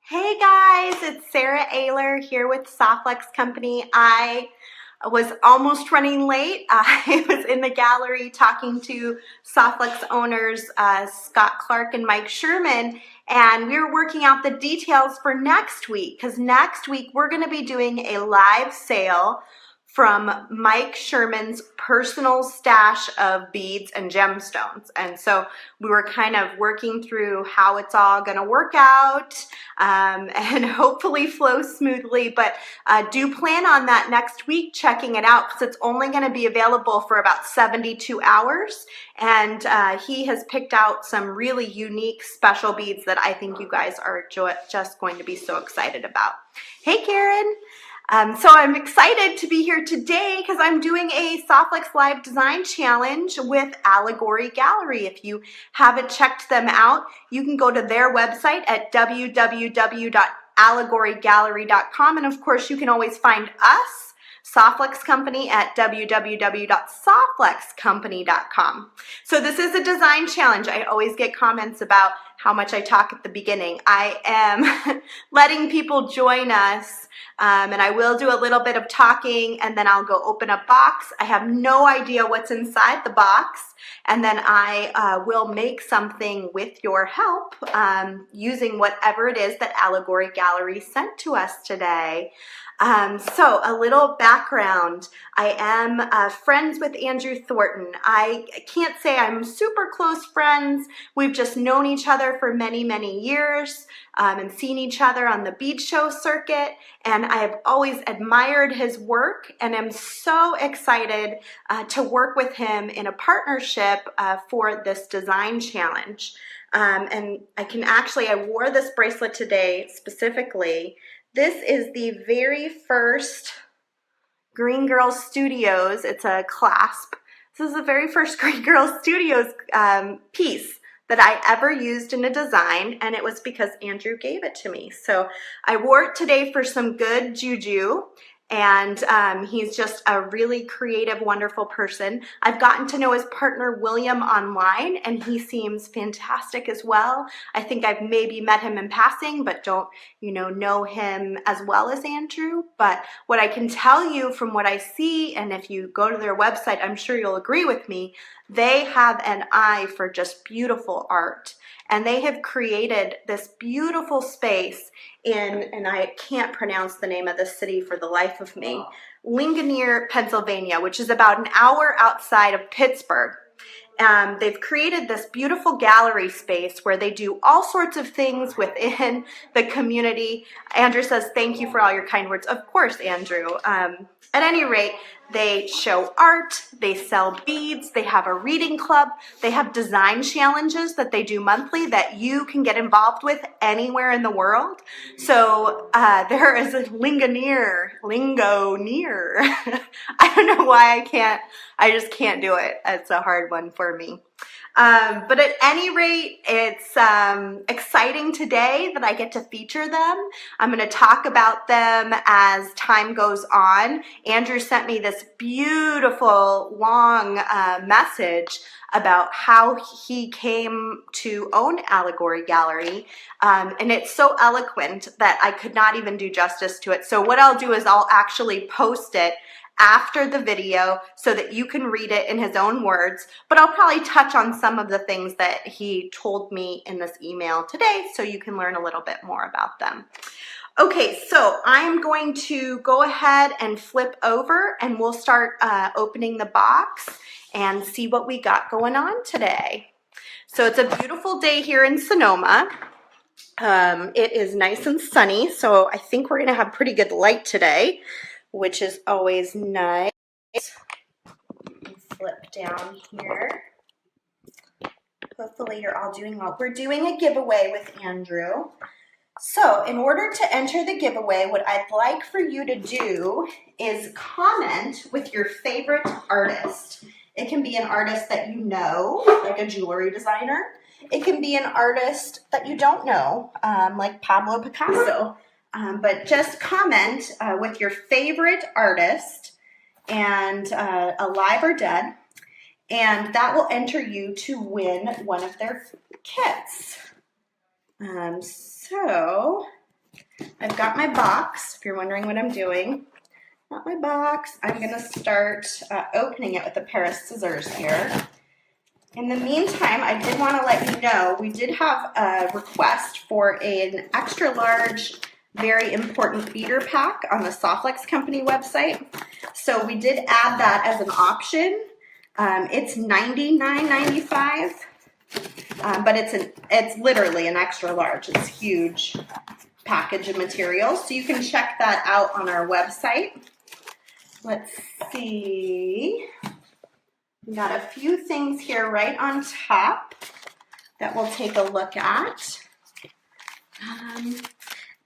Hey guys, it's Sara Oehler here with Softlex Company. I was almost running late. I was in the gallery talking to Softlex owners Scott Clark and Mike Sherman, and we were working out the details for next week because next week we're going to be doing a live sale from Mike Sherman's personal stash of beads and gemstones. And so we were kind of working through how it's all going to work out and hopefully flow smoothly. But do plan on that next week, checking it out, because it's only going to be available for about 72 hours. And he has picked out some really unique special beads that I think you guys are just going to be so excited about. Hey, Karen. So I'm excited to be here today because I'm doing a Softlex Live Design Challenge with Allegory Gallery. If you haven't checked them out, you can go to their website at www.allegorygallery.com. And of course, you can always find us, Softlex Company, at www.softlexcompany.com. So this is a design challenge. I always get comments about how much I talk at the beginning. I am letting people join us, and I will do a little bit of talking, and then I'll go open a box. I have no idea what's inside the box, and then I will make something with your help using whatever it is that Allegory Gallery sent to us today. So a little background. I am friends with Andrew Thornton. I can't say I'm super close friends. We've just known each other for many, many years and seen each other on the bead show circuit. And I have always admired his work, and I'm so excited to work with him in a partnership for this design challenge. And I wore this bracelet today specifically. This is the very first Green Girls Studios. It's a clasp. This is the very first Green Girls Studios piece that I ever used in a design, and it was because Andrew gave it to me. So I wore it today for some good juju, and he's just a really creative, wonderful person. I've gotten to know his partner, William, online, and he seems fantastic as well. I think I've maybe met him in passing, but don't, know him as well as Andrew. But what I can tell you from what I see, and if you go to their website, I'm sure you'll agree with me, they have an eye for just beautiful art. And they have created this beautiful space and I can't pronounce the name of the city for the life of me, Ligonier, Pennsylvania, which is about an hour outside of Pittsburgh. They've created this beautiful gallery space where they do all sorts of things within the community. Andrew says, thank you for all your kind words. Of course, Andrew. At any rate, they show art, they sell beads, they have a reading club, they have design challenges that they do monthly that you can get involved with anywhere in the world. So there is a Ligonier. I don't know why I just can't do it. It's a hard one for me. But at any rate, it's exciting today that I get to feature them. I'm going to talk about them as time goes on. Andrew sent me this beautiful long message about how he came to own Allegory Gallery, and it's so eloquent that I could not even do justice to it. So what I'll do is I'll actually post it after the video so that you can read it in his own words, but I'll probably touch on some of the things that he told me in this email today so you can learn a little bit more about them. Okay, so I'm going to go ahead and flip over and we'll start opening the box and see what we got going on today. So it's a beautiful day here in Sonoma. It is nice and sunny, so I think we're gonna have pretty good light today, which is always nice. Flip down here. Hopefully you're all doing well. We're doing a giveaway with Andrew. So in order to enter the giveaway, what I'd like for you to do is comment with your favorite artist. It can be an artist that you know, like a jewelry designer. It can be an artist that you don't know, like Pablo Picasso. But just comment with your favorite artist and alive or dead, and that will enter you to win one of their kits. So I've got my box, if you're wondering what I'm doing. Got my box. I'm gonna start opening it with a pair of scissors here. In the meantime, I did want to let you know, we did have a request for an extra large, very important beater pack on the Softlex Company website. So we did add that as an option. It's $99.95, but it's literally an extra large. It's huge package of materials. So you can check that out on our website. Let's see. We got a few things here right on top that we'll take a look at.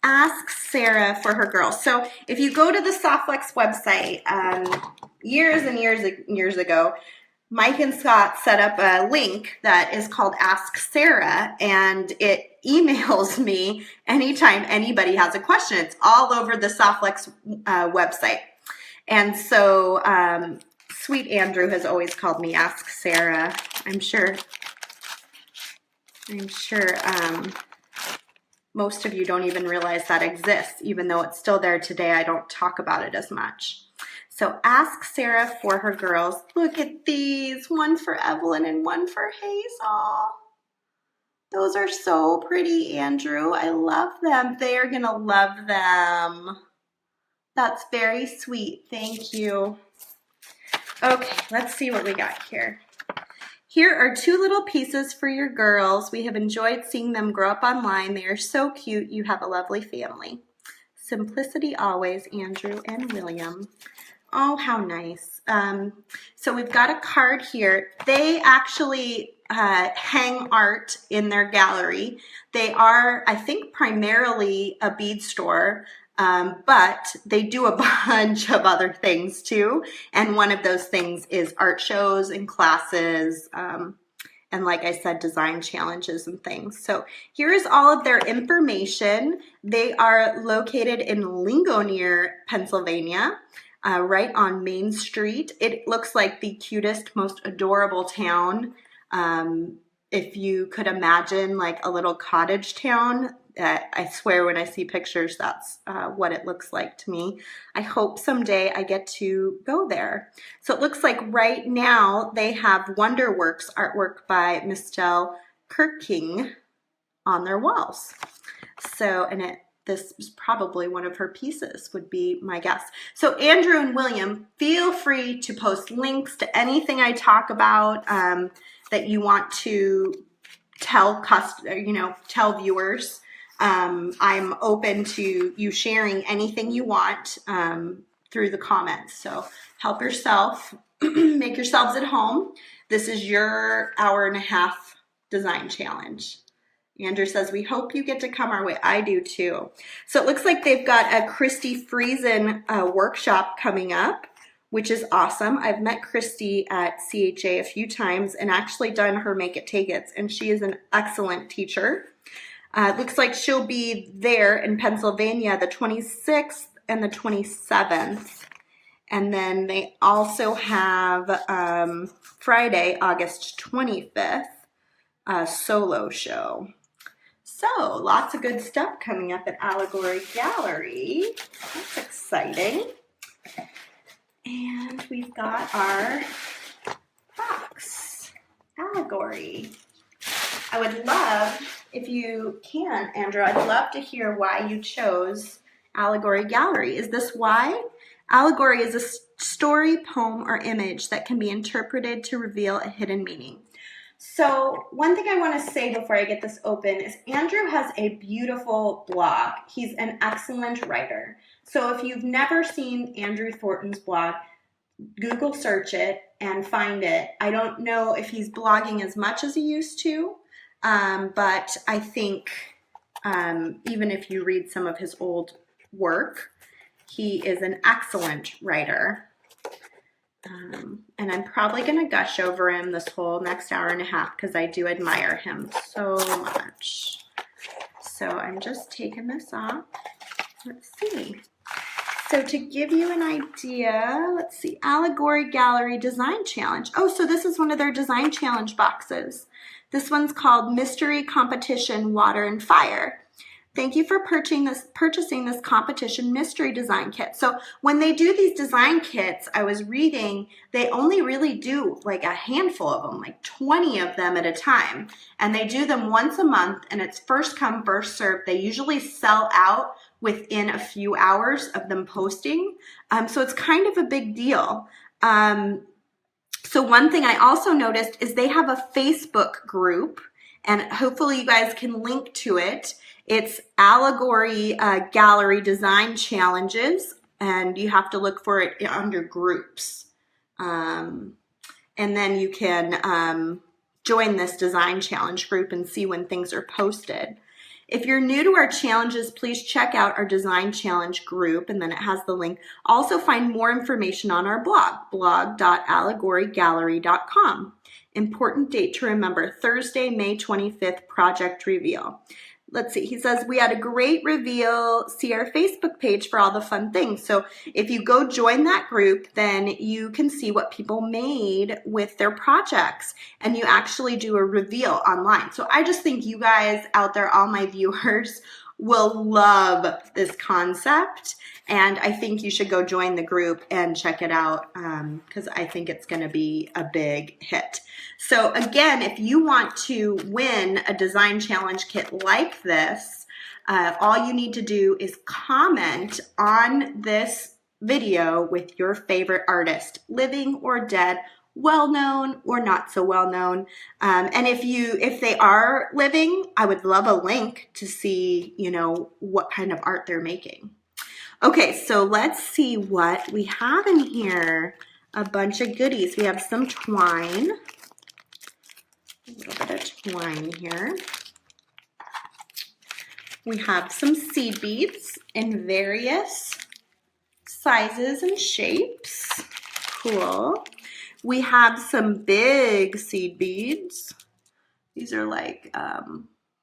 Ask Sara for her girls. So if you go to the Softlex website, years and years ago, Mike and Scott set up a link that is called Ask Sara, and it emails me anytime anybody has a question. It's all over the Softlex website. And so sweet Andrew has always called me Ask Sara. I'm sure most of you don't even realize that exists, even though it's still there today. I don't talk about it as much. So Ask Sara for her girls. Look at these, one for Evelyn and one for Hazel. Those are so pretty, Andrew. I love them. They are gonna love them. That's very sweet, thank you. Okay, let's see what we got here. Here are two little pieces for your girls. We have enjoyed seeing them grow up online. They are so cute. You have a lovely family. Simplicity always, Andrew and William. Oh, how nice. So we've got a card here. They actually hang art in their gallery. They are, I think, primarily a bead store, but they do a bunch of other things too. And one of those things is art shows and classes, and like I said, design challenges and things. So here is all of their information. They are located in Ligonier, Pennsylvania, right on Main Street. It looks like the cutest, most adorable town. If you could imagine like a little cottage town, I swear when I see pictures, that's what it looks like to me. I hope someday I get to go there. So it looks like right now they have Wonderworks artwork by Mistel Kirking on their walls. So, and this is probably one of her pieces, would be my guess. So Andrew and William, feel free to post links to anything I talk about that you want to tell viewers. I'm open to you sharing anything you want through the comments. So help yourself, make yourselves at home. This is your hour-and-a-half design challenge. Andrew says, we hope you get to come our way. I do too. So it looks like they've got a Christy Friesen workshop coming up, which is awesome. I've met Christy at CHA a few times and actually done her Make It Take It, and she is an excellent teacher. It looks like she'll be there in Pennsylvania the 26th and the 27th. And then they also have Friday, August 25th, a solo show. So lots of good stuff coming up at Allegory Gallery. That's exciting. And we've got our box, Allegory. I would love, if you can, Andrew, I'd love to hear why you chose Allegory Gallery. Is this why? Allegory is a story, poem, or image that can be interpreted to reveal a hidden meaning. So one thing I want to say before I get this open is Andrew has a beautiful blog. He's an excellent writer. So if you've never seen Andrew Thornton's blog, Google search it and find it. I don't know if he's blogging as much as he used to, but I think even if you read some of his old work, he is an excellent writer. And I'm probably going to gush over him this whole next hour and a half because I do admire him so much. So I'm just taking this off. Let's see. So to give you an idea, let's see, Allegory Gallery Design Challenge. Oh, so this is one of their design challenge boxes. This one's called Mystery Competition Water and Fire. Thank you for purchasing this competition mystery design kit. So when they do these design kits, I was reading, they only really do like a handful of them, like 20 of them at a time. And they do them once a month, and it's first come, first served. They usually sell out within a few hours of them posting. So it's kind of a big deal. So one thing I also noticed is they have a Facebook group, and hopefully you guys can link to it. It's Allegory Gallery Design Challenges, and you have to look for it under groups. And then you can join this design challenge group and see when things are posted. If you're new to our challenges, please check out our design challenge group, and then it has the link. Also find more information on our blog, blog.allegorygallery.com. Important date to remember, Thursday, May 25th, project reveal. Let's see, he says, we had a great reveal. See our Facebook page for all the fun things. So if you go join that group, then you can see what people made with their projects, and you actually do a reveal online. So I just think you guys out there, all my viewers, will love this concept, and I think you should go join the group and check it out because I think it's going to be a big hit. So again, if you want to win a design challenge kit like this, all you need to do is comment on this video with your favorite artist, living or dead, well-known or not so well-known. And if they are living, I would love a link to see, you know, what kind of art they're making. Okay, so let's see what we have in here. A bunch of goodies. We have some twine. A little bit of twine here. We have some seed beads in various sizes and shapes. Cool. We have some big seed beads. These are like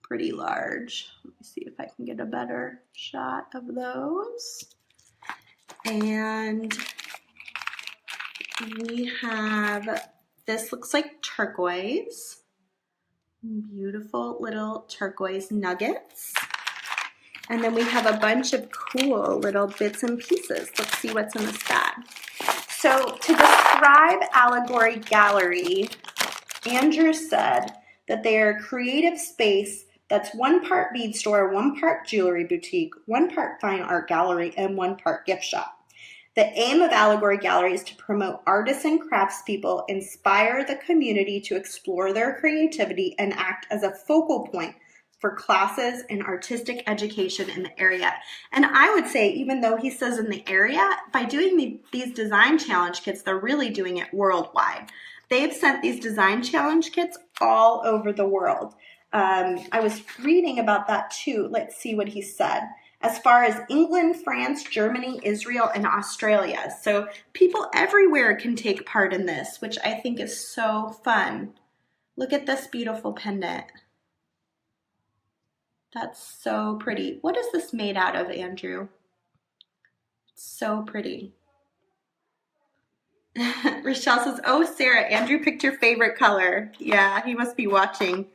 pretty large. Let me see if I can get a better shot of those. And we have, this looks like turquoise. Beautiful little turquoise nuggets. And then we have a bunch of cool little bits and pieces. Let's see what's in this bag. So to describe Allegory Gallery, Andrew said that they are a creative space that's one part bead store, one part jewelry boutique, one part fine art gallery, and one part gift shop. The aim of Allegory Gallery is to promote artists and craftspeople, inspire the community to explore their creativity, and act as a focal point for classes and artistic education in the area. And I would say, even though he says in the area, by doing these design challenge kits, they're really doing it worldwide. They've sent these design challenge kits all over the world. I was reading about that too. Let's see what he said. As far as England, France, Germany, Israel, and Australia. So people everywhere can take part in this, which I think is so fun. Look at this beautiful pendant. That's so pretty. What is this made out of, Andrew? It's so pretty. Rochelle says, oh, Sarah, Andrew picked your favorite color. Yeah, he must be watching.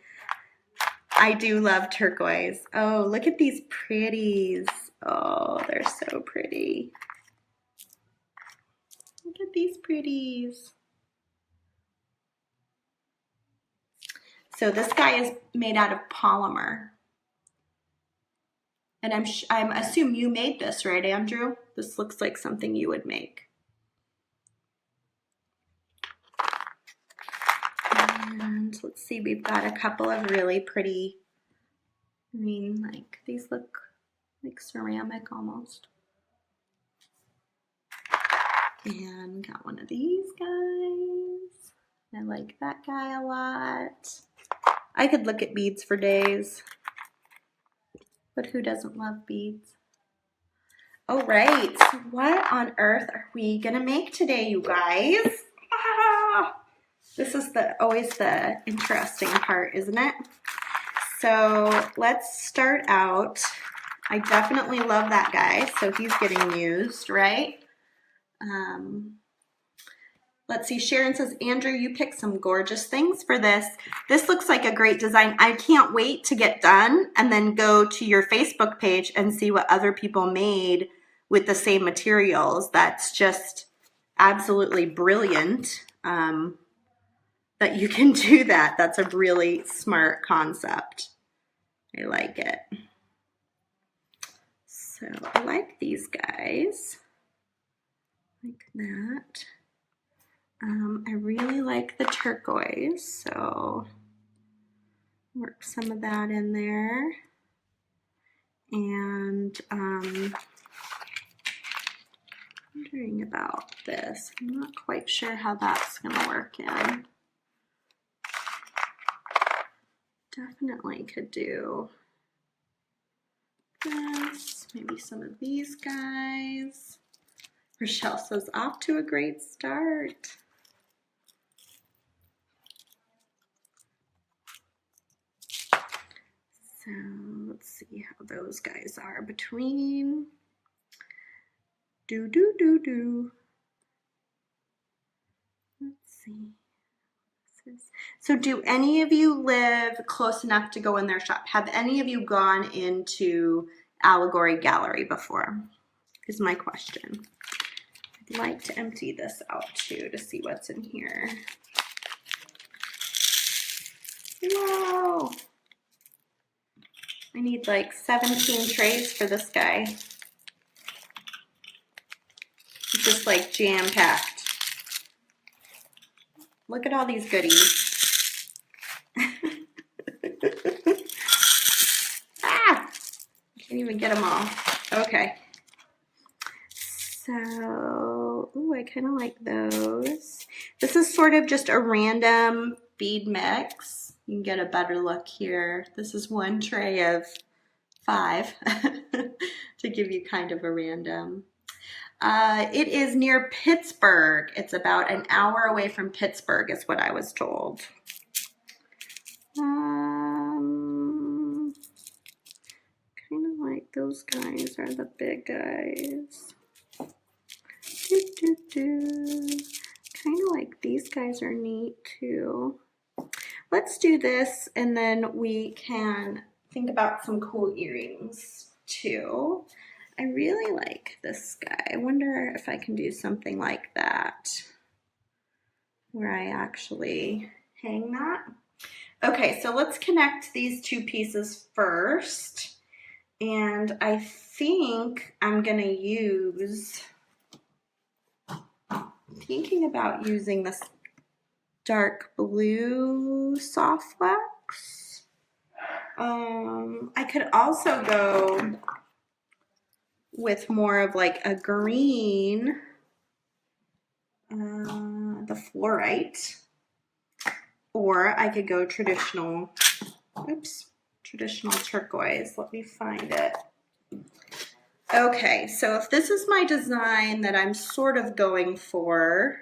I do love turquoise. Oh, look at these pretties. Oh, they're so pretty. Look at these pretties. So this guy is made out of polymer. And I'm assume you made this, right, Andrew? This looks like something you would make. And let's see, we've got a couple of really pretty, I mean, like, these look like ceramic almost. And got one of these guys. I like that guy a lot. I could look at beads for days. But who doesn't love beads? All right, so what on earth are we gonna make today, you guys? Ah, this is always the interesting part, isn't it? So let's start out. I definitely love that guy, so he's getting used, right? Let's see, Sharon says, Andrew, you picked some gorgeous things for this. This looks like a great design. I can't wait to get done and then go to your Facebook page and see what other people made with the same materials. That's just absolutely brilliant that you can do that. That's a really smart concept. I like it. So I like these guys, like that. I really like the turquoise, so work some of that in there. And wondering about this. I'm not quite sure how that's going to work in. Definitely could do this, maybe some of these guys. Rochelle says, off to a great start. So let's see how those guys are between. Let's see. So do any of you live close enough to go in their shop? Have any of you gone into Allegory Gallery before? Is my question. I'd like to empty this out too to see what's in here. Whoa! I need like 17 trays for this guy. It's just like jam-packed. Look at all these goodies. Ah! I can't even get them all. Okay. So, ooh, I kind of like those. This is sort of just a random bead mix. You can get a better look here. This is one tray of 5 to give you kind of a random. It is near Pittsburgh. It's about an hour away from Pittsburgh is what I was told. Kind of like those guys are the big guys. Kind of like these guys are neat too. Let's do this and then we can think about some cool earrings too. I really like this guy. I wonder if I can do something like that where I actually hang that. Okay, so let's connect these two pieces first. And I think I'm gonna use, thinking about using this dark blue soft wax. I could also go with more of like a green, the fluorite, or I could go traditional, traditional turquoise. Let me find it. Okay, so if this is my design that I'm sort of going for,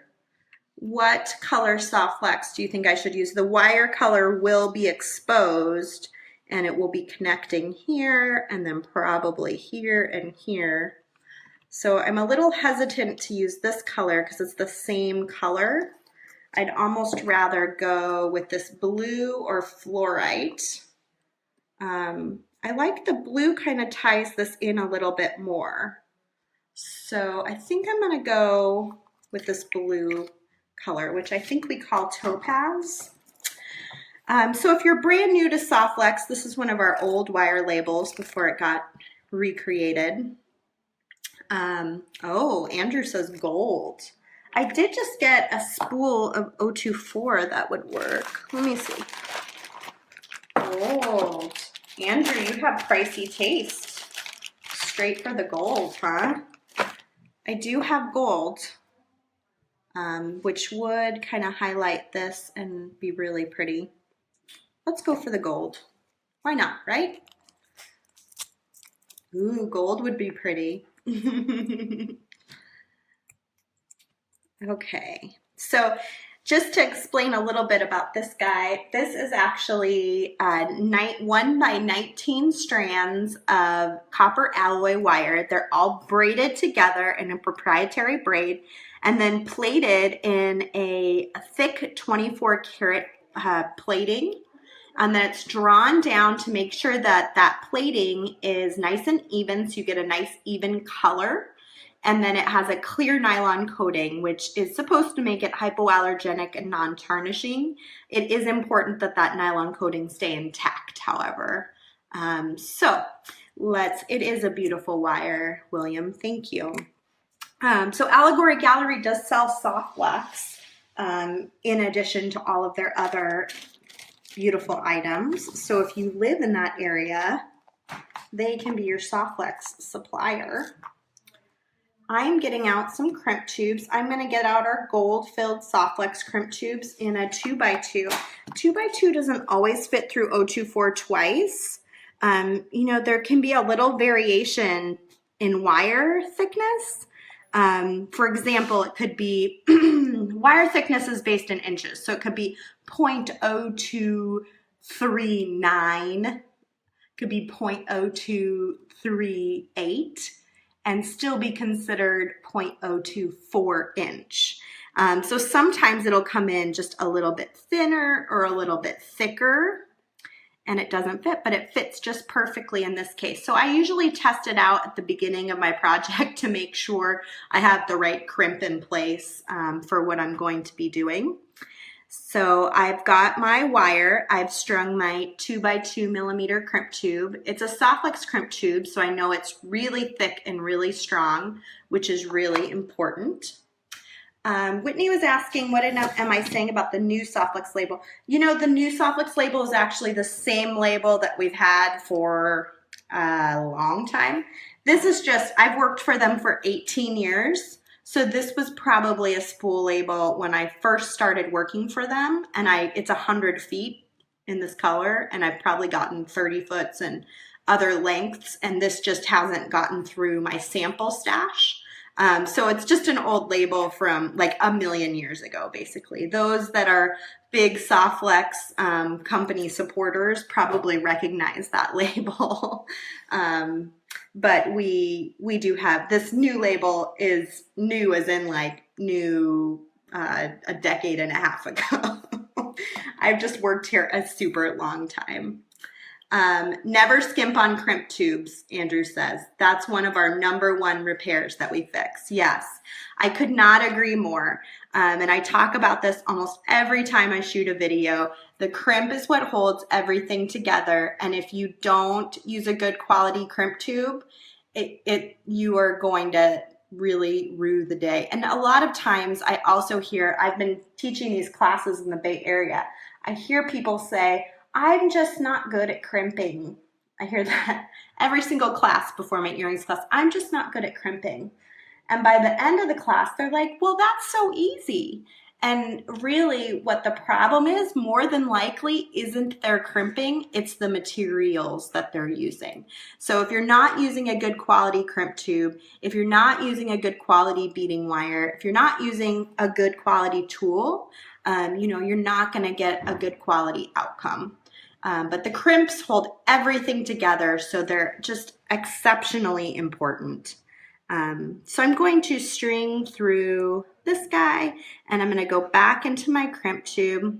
what color soft wax do you think I should use? The wire color will be exposed and it will be connecting here and then probably here and here. So I'm a little hesitant to use this color because it's the same color. I'd almost rather go with this blue or fluorite. I like the blue, kind of ties this in a little bit more. So I think I'm gonna go with this blue color, which I think we call topaz. So if you're brand new to soft wax, this is one of our old wire labels before it got recreated. Oh, Andrew says gold. I did just get a spool of 024 that would work. Let me see. Gold. Andrew, you have pricey taste. Straight for the gold, huh? I do have gold, which would kind of highlight this and be really pretty. Let's go for the gold. Why not, right? Ooh, gold would be pretty. Okay, so just to explain a little bit about this guy, this is actually 1 by 19 strands of copper alloy wire. They're all braided together in a proprietary braid, and then plated in a thick 24 karat plating. And then it's drawn down to make sure that that plating is nice and even, so you get a nice even color. And then it has a clear nylon coating, which is supposed to make it hypoallergenic and non-tarnishing. It is important that that nylon coating stay intact, however. It is a beautiful wire, William, thank you. So Allegory Gallery does sell soft wax in addition to all of their other beautiful items. So if you live in that area, they can be your soft wax supplier. I'm getting out some crimp tubes. I'm going to get out our gold-filled soft wax crimp tubes in a 2x2. 2x2 doesn't always fit through 024 twice. You know, there can be a little variation in wire thickness. For example, it could be, wire thickness is based in inches, so it could be 0.0239, could be 0.0238, and still be considered 0.024 inch. So sometimes it'll come in just a little bit thinner or a little bit thicker, and it doesn't fit, but it fits just perfectly in this case. So I usually test it out at the beginning of my project to make sure I have the right crimp in place for what I'm going to be doing. So I've got my wire. I've strung my 2x2 millimeter crimp tube. It's a soft wax crimp tube, so I know it's really thick and really strong, which is really important. Whitney was asking, what am I saying about the new Softflex label? You know, the new Softflex label is actually the same label that we've had for a long time. This is just, I've worked for them for 18 years. So this was probably a spool label when I first started working for them, and it's 100 feet in this color, and I've probably gotten 30 foots and other lengths, and this just hasn't gotten through my sample stash. So it's just an old label from like a million years ago, basically. Those that are big Softflex company supporters probably recognize that label. But we do have, this new label is new as in like new a decade and a half ago. I've just worked here a super long time. Never skimp on crimp tubes, Andrew says. That's one of our #1 repairs that we fix. Yes, I could not agree more. And I talk about this almost every time I shoot a video. The crimp is what holds everything together. And if you don't use a good quality crimp tube, you are going to really rue the day. And a lot of times I also hear, I've been teaching these classes in the Bay Area, I hear people say, I'm just not good at crimping. I hear that every single class before my earrings class. I'm just not good at crimping. And by the end of the class, they're like, well, that's so easy. And really what the problem is, more than likely, isn't their crimping, it's the materials that they're using. So if you're not using a good quality crimp tube, if you're not using a good quality beading wire, if you're not using a good quality tool, you know, you're not going to get a good quality outcome. But the crimps hold everything together, so they're just exceptionally important. So I'm going to string through this guy, and I'm going to go back into my crimp tube,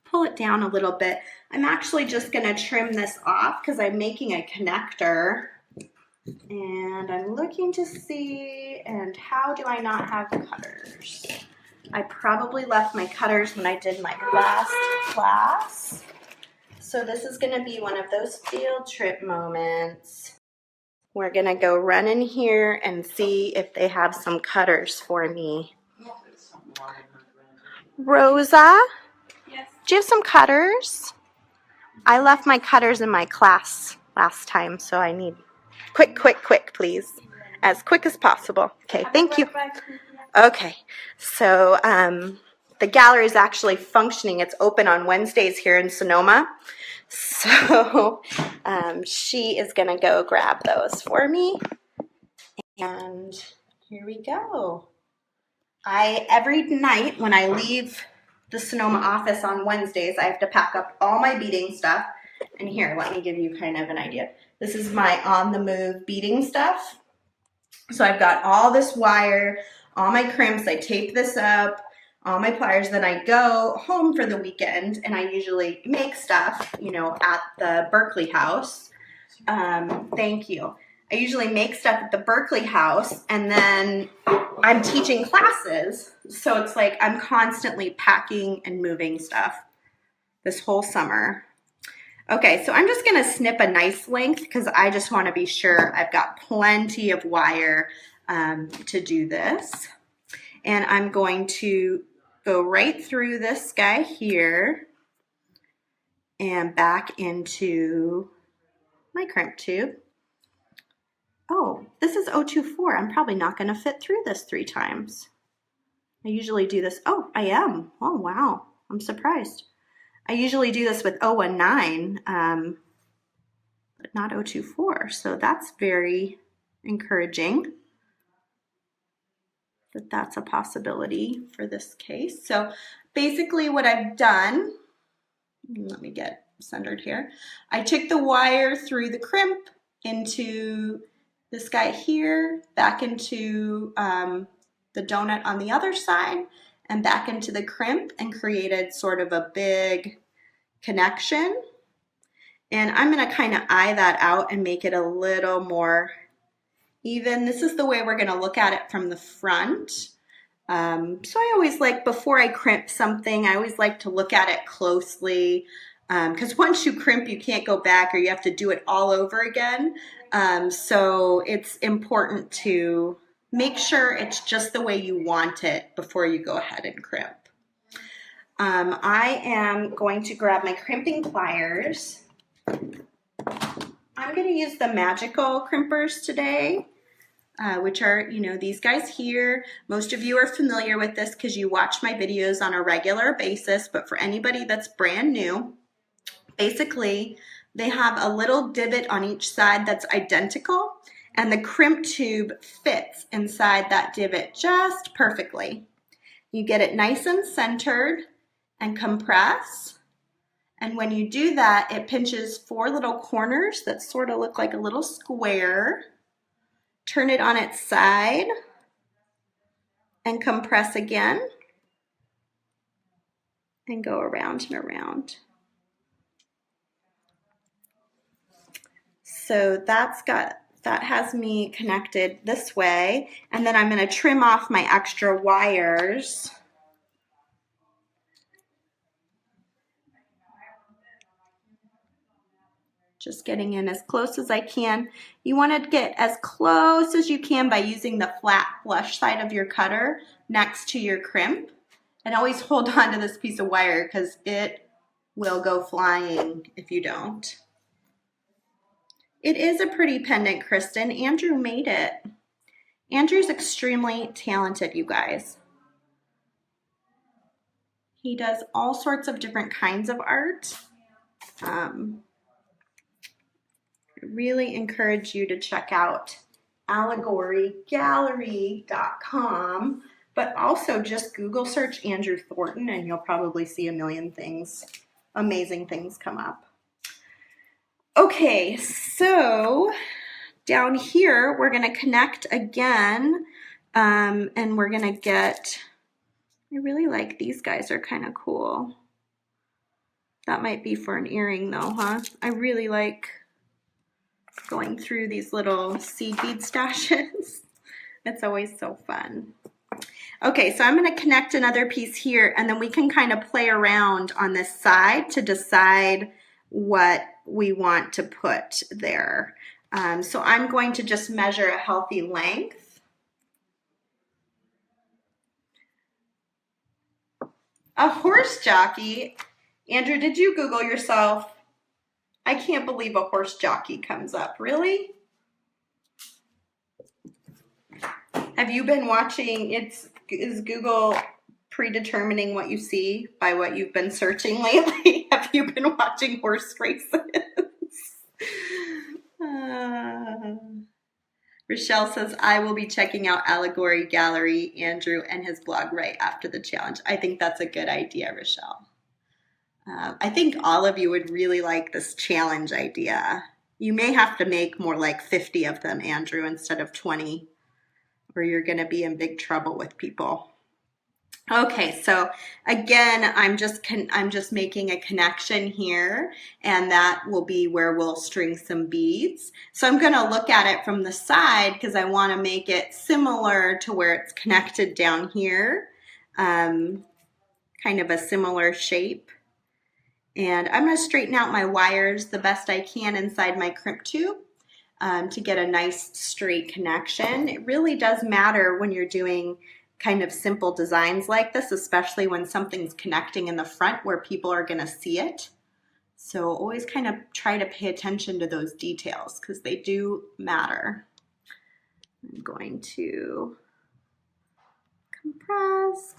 pull it down a little bit. I'm actually just going to trim this off because I'm making a connector, and I'm looking to see, and how do I not have cutters? I probably left my cutters when I did my last class. So this is going to be one of those field trip moments. We're going to go run in here and see if they have some cutters for me. Rosa? Yes. Do you have some cutters? I left my cutters in my class last time, so I need quick, please. As quick as possible. Okay, thank you. Okay, so the gallery is actually functioning. It's open on Wednesdays here in Sonoma. So she is going to go grab those for me. And here we go. Every night when I leave the Sonoma office on Wednesdays, I have to pack up all my beading stuff. And here, let me give you kind of an idea. This is my on-the-move beading stuff. So I've got all this wire, all my crimps, I tape this up, all my pliers, then I go home for the weekend and I usually make stuff, you know, at the Berkeley house. Thank you. I usually make stuff at the Berkeley house and then I'm teaching classes. So it's like I'm constantly packing and moving stuff this whole summer. Okay, so I'm just gonna snip a nice length because I just wanna be sure I've got plenty of wire to do this. And I'm going to go right through this guy here and back into my crimp tube. Oh, this is 024. I'm probably not going to fit through this 3 times. I usually do this. Oh, I am. Oh, wow. I'm surprised. I usually do this with 019, but not 024. So that's very encouraging that that's a possibility for this case. So basically what I've done, let me get centered here. I took the wire through the crimp into this guy here, back into the donut on the other side, and back into the crimp and created sort of a big connection. And I'm going to kind of eye that out and make it a little more even. This is the way we're going to look at it from the front. So I always like, before I crimp something, I always like to look at it closely because once you crimp, you can't go back or you have to do it all over again. So it's important to make sure it's just the way you want it before you go ahead and crimp. I am going to grab my crimping pliers. I'm going to use the magical crimpers today, which are, you know, these guys here. Most of you are familiar with this because you watch my videos on a regular basis, but for anybody that's brand new, basically they have a little divot on each side that's identical, and the crimp tube fits inside that divot just perfectly. You get it nice and centered and compress. And when you do that, it pinches 4 little corners that sort of look like a little square. Turn it on its side and compress again and go around and around. So that has me connected this way. And then I'm going to trim off my extra wires. Just getting in as close as I can. You want to get as close as you can by using the flat flush side of your cutter next to your crimp. And always hold on to this piece of wire because it will go flying if you don't. It is a pretty pendant, Kristen. Andrew made it. Andrew's extremely talented, you guys. He does all sorts of different kinds of art. I really encourage you to check out allegorygallery.com, but also just Google search Andrew Thornton and you'll probably see a million things, amazing things come up. Okay, so down here we're going to connect again, and we're going to get, I really like these guys, are kind of cool. That might be for an earring though, huh? I really like going through these little seed bead stashes. It's always so fun. Okay, so I'm going to connect another piece here, and then we can kind of play around on this side to decide what we want to put there. So I'm going to just measure a healthy length. A horse jockey? Andrew, did you Google yourself? I can't believe a horse jockey comes up. Really? Have you been watching, is Google predetermining what you see by what you've been searching lately? Have you been watching horse races? Rochelle says, I will be checking out Allegory Gallery, Andrew, and his blog right after the challenge. I think that's a good idea, Rochelle. I think all of you would really like this challenge idea. You may have to make more like 50 of them, Andrew, instead of 20 or you're going to be in big trouble with people. Okay, so again, I'm just making a connection here, and that will be where we'll string some beads. So I'm going to look at it from the side because I want to make it similar to where it's connected down here, kind of a similar shape. And I'm going to straighten out my wires the best I can inside my crimp tube to get a nice straight connection. It really does matter when you're doing kind of simple designs like this, especially when something's connecting in the front where people are going to see it. So always kind of try to pay attention to those details because they do matter. I'm going to compress,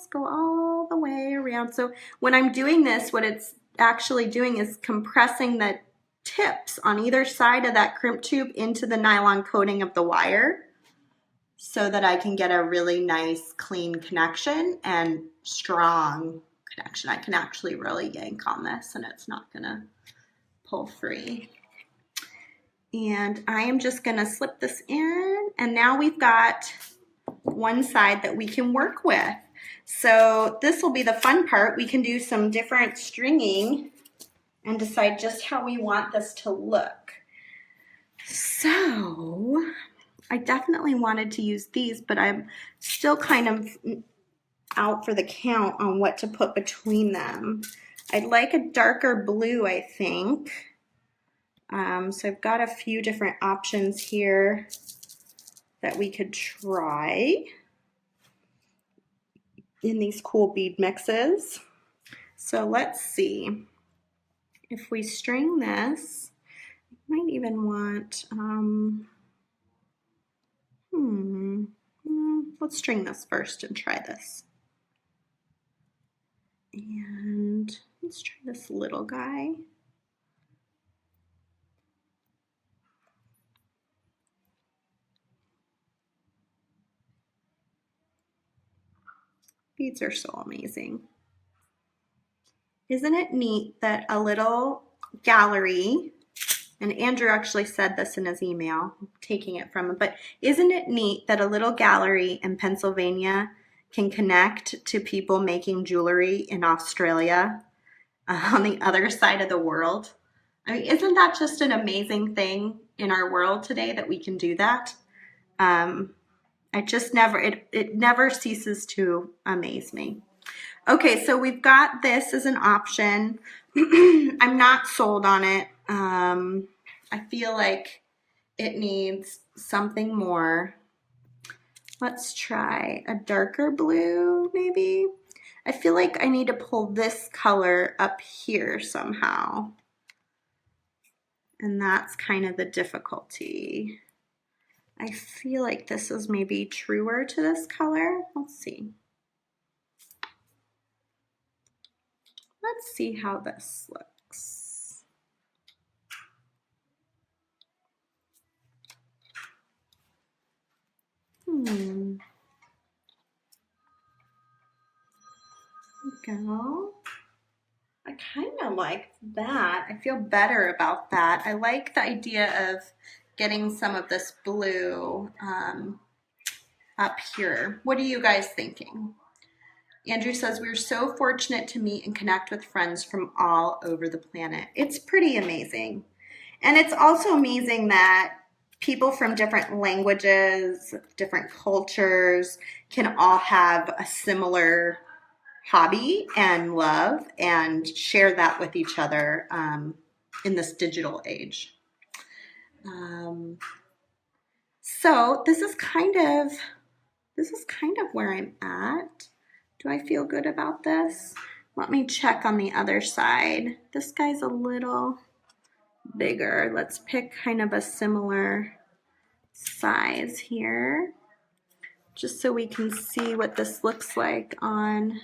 go all the way around. So when I'm doing this, what it's actually doing is compressing the tips on either side of that crimp tube into the nylon coating of the wire, so that I can get a really nice clean connection and strong connection. I can actually really yank on this and it's not gonna pull free. And I am just gonna slip this in, and now we've got one side that we can work with. So this will be the fun part. We can do some different stringing and decide just how we want this to look. So I definitely wanted to use these, but I'm still kind of out for the count on what to put between them. I'd like a darker blue, I think. So I've got a few different options here that we could try in these cool bead mixes. So let's see. If we string this, I might even want, let's string this first and try this. And let's try this little guy. Beads are so amazing. Isn't it neat that a little gallery, and Andrew actually said this in his email, I'm taking it from him, but isn't it neat that a little gallery in Pennsylvania can connect to people making jewelry in Australia on the other side of the world? I mean, isn't that just an amazing thing in our world today that we can do that? It never ceases to amaze me. Okay, so we've got this as an option. I'm not sold on it. I feel like it needs something more. Let's try a darker blue, maybe. I feel like I need to pull this color up here somehow. And that's kind of the difficulty. I feel like this is maybe truer to this color. Let's see. Let's see how this looks. There we go. I kind of like that. I feel better about that. I like the idea of getting some of this blue up here. What are you guys thinking? Andrew says, we're so fortunate to meet and connect with friends from all over the planet. It's pretty amazing. And it's also amazing that people from different languages, different cultures can all have a similar hobby and love and share that with each other in this digital age. So this is kind of where I'm at. Do I feel good about this? Let me check on the other side. This guy's a little bigger. Let's pick kind of a similar size here, just so we can see what this looks like on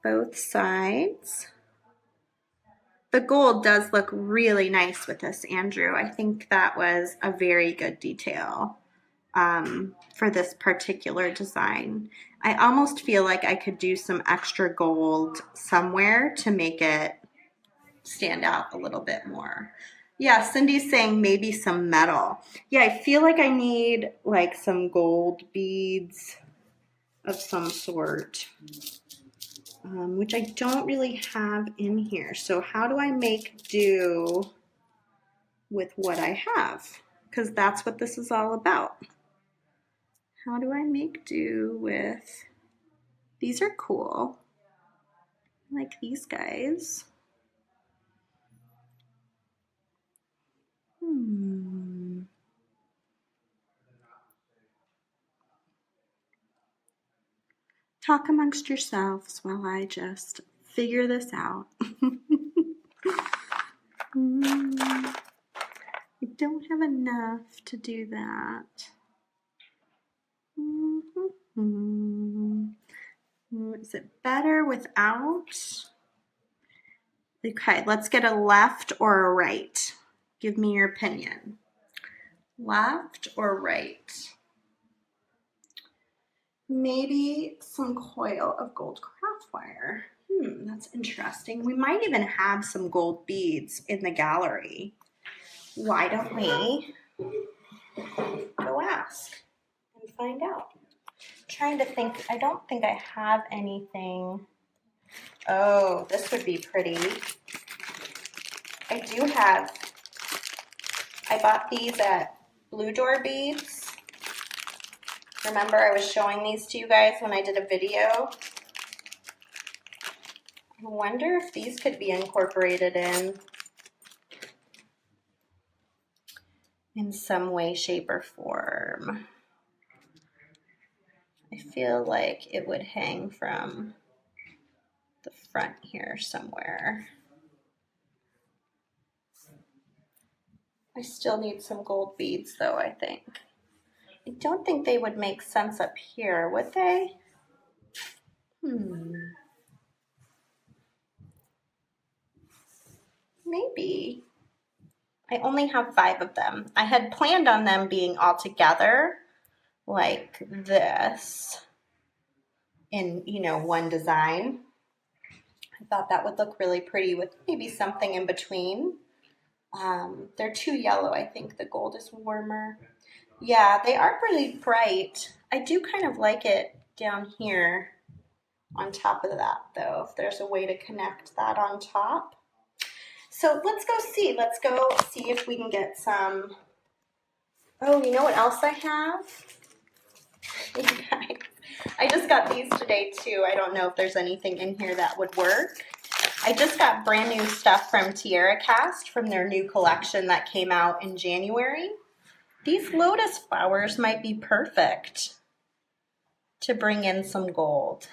both sides. The gold does look really nice with this, Andrew. I think that was a very good detail for this particular design. I almost feel like I could do some extra gold somewhere to make it stand out a little bit more. Yeah, Cindy's saying maybe some metal. Yeah, I feel like I need like some gold beads of some sort, which I don't really have in here. So how do I make do with what I have? Because that's what this is all about. How do I make do with, these are cool. I like these guys. Talk amongst yourselves while I just figure this out. I don't have enough to do that. Is it better without? Okay, let's get a left or a right. Give me your opinion. Left or right? Maybe some coil of gold craft wire. That's interesting. We might even have some gold beads in the gallery. Why don't we go ask and find out? I'm trying to think. I don't think I have anything. Oh, this would be pretty. I bought these at Blue Door Beads. Remember I was showing these to you guys when I did a video? I wonder if these could be incorporated in some way, shape, or form. I feel like it would hang from the front here somewhere. I still need some gold beads though, I think. I don't think they would make sense up here, would they? Maybe. I only have 5 of them. I had planned on them being all together like this in, one design. I thought that would look really pretty with maybe something in between. They're too yellow, I think. The gold is warmer. Yeah, they are really bright. I do kind of like it down here on top of that, though, if there's a way to connect that on top. So let's go see. Let's go see if we can get some. Oh, you know what else I have? You guys, I just got these today, too. I don't know if there's anything in here that would work. I just got brand new stuff from Tierra Cast from their new collection that came out in January. These lotus flowers might be perfect to bring in some gold.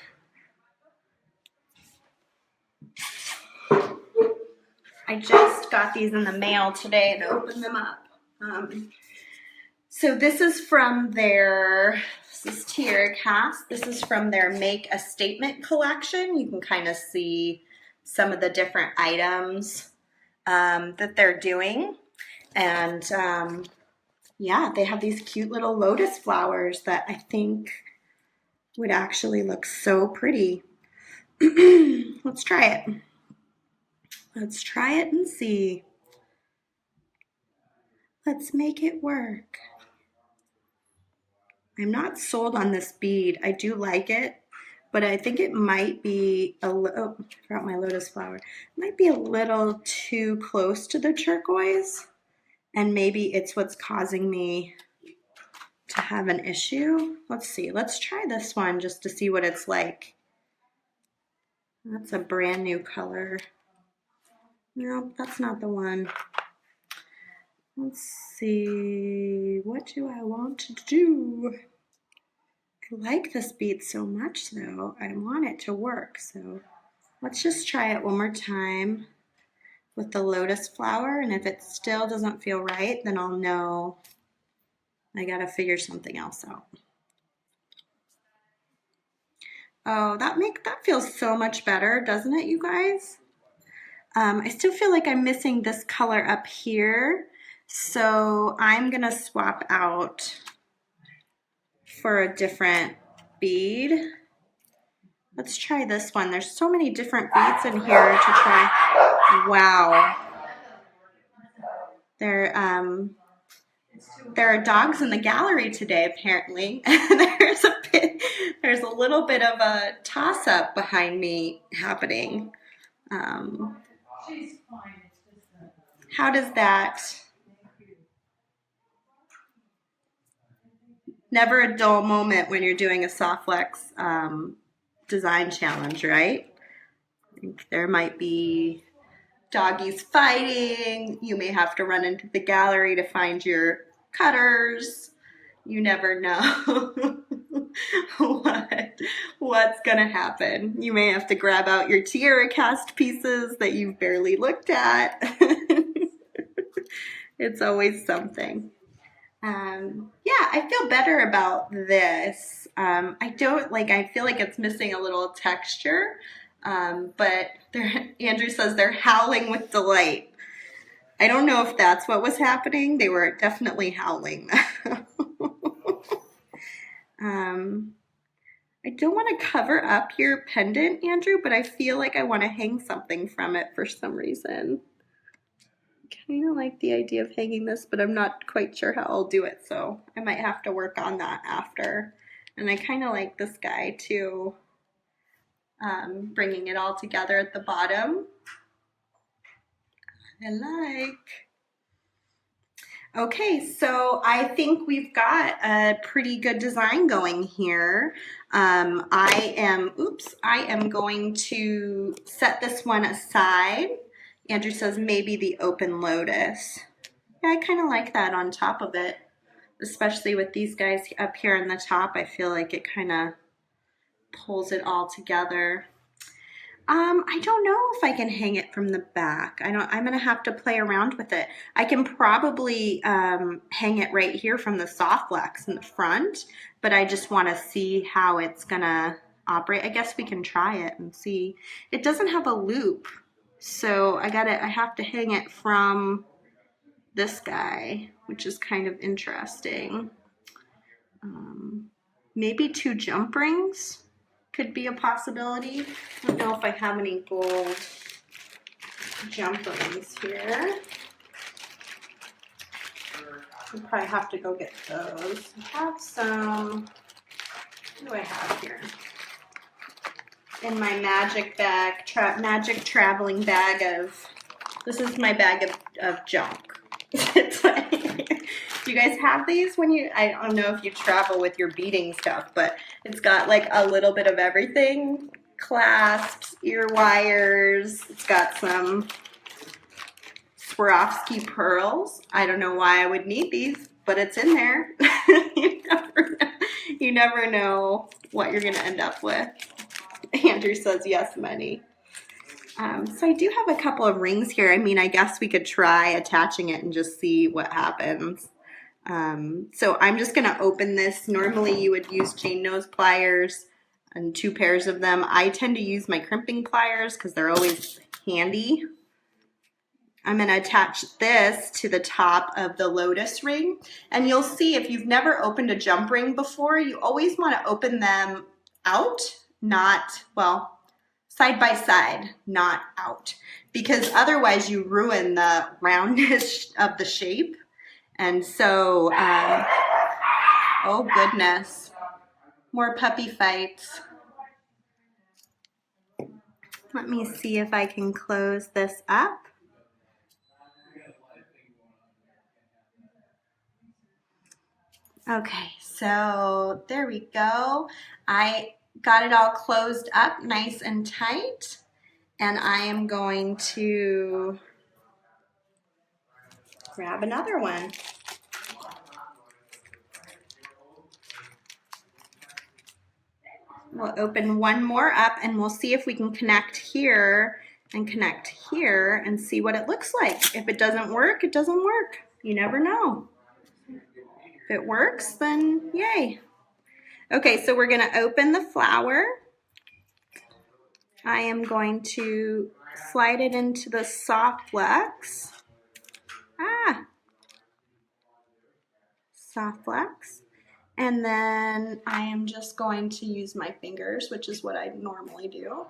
I just got these in the mail today and opened them up. So this is from their, this is Tierra Cast. This is from their Make a Statement collection. You can kind of see some of the different items that they're doing. And yeah, they have these cute little lotus flowers that I think would actually look so pretty. Let's try it. Let's try it and see. Let's make it work. I'm not sold on this bead. I do like it, but I think it might be a little, oh, I forgot my lotus flower. It might be a little too close to the turquoise, and maybe it's what's causing me to have an issue. Let's see. Let's try this one just to see what it's like. That's a brand new color. Nope, that's not the one. Let's see. What do I want to do? I like this bead so much though. I want it to work. So let's just try it one more time with the lotus flower. And if it still doesn't feel right, then I'll know I gotta figure something else out. Oh, that feels so much better, doesn't it, you guys? I still feel like I'm missing this color up here. So I'm gonna swap out for a different bead. Let's try this one. There's so many different beads in here to try. Wow. There are dogs in the gallery today, apparently. There's a little bit of a toss-up behind me happening. How does that? Never a dull moment when you're doing a soft flex design challenge, right? I think there might be doggies fighting. You may have to run into the gallery to find your cutters. You never know what's gonna happen. You may have to grab out your tiara cast pieces that you've barely looked at. It's always something. Yeah, I feel better about this. I feel like it's missing a little texture. But Andrew says they're howling with delight. I don't know if that's what was happening. They were definitely howling. I don't want to cover up your pendant, Andrew, but I feel like I want to hang something from it for some reason. Kind of like the idea of hanging this, but I'm not quite sure how I'll do it, so I might have to work on that after. And I kind of like this guy too, bringing it all together at the bottom. I like. Okay, so I think we've got a pretty good design going here. I am going to set this one aside. Andrew says maybe the open lotus. Yeah, I kind of like that on top of it, especially with these guys up here in the top. I feel like it kind of pulls it all together. I don't know if I can hang it from the back. I'm gonna have to play around with it. I can probably hang it right here from the soft flex in the front, but I just want to see how it's gonna operate. I guess we can try it and see. It doesn't have a loop, so I have to hang it from this guy, which is kind of interesting. Maybe 2 jump rings could be a possibility. I don't know if I have any gold jump rings here. I'll probably have to go get those. I have some, what do I have here? In my magic bag, magic traveling bag of, this is my bag of junk. It's like, do you guys have these when I don't know if you travel with your beading stuff, but it's got like a little bit of everything. Clasps, ear wires, it's got some Swarovski pearls. I don't know why I would need these, but it's in there. You never know what you're gonna end up with. Andrew says yes, money. So I do have a couple of rings here. I mean, I guess we could try attaching it and just see what happens. So I'm just gonna open this. Normally you would use chain nose pliers and 2 pairs of them. I tend to use my crimping pliers because they're always handy. I'm gonna attach this to the top of the lotus ring. And you'll see if you've never opened a jump ring before, you always wanna open them out, side by side, not out. Because otherwise you ruin the roundness of the shape. And so, oh goodness, more puppy fights. Let me see if I can close this up. Okay, so there we go. I got it all closed up nice and tight, and I am going to grab another one. We'll open one more up and we'll see if we can connect here and connect here and see what it looks like. If it doesn't work, it doesn't work. You never know. If it works, then yay. Okay, so we're gonna open the flower. I am going to slide it into the soft flex. Soft flex. And then I am just going to use my fingers, which is what I normally do.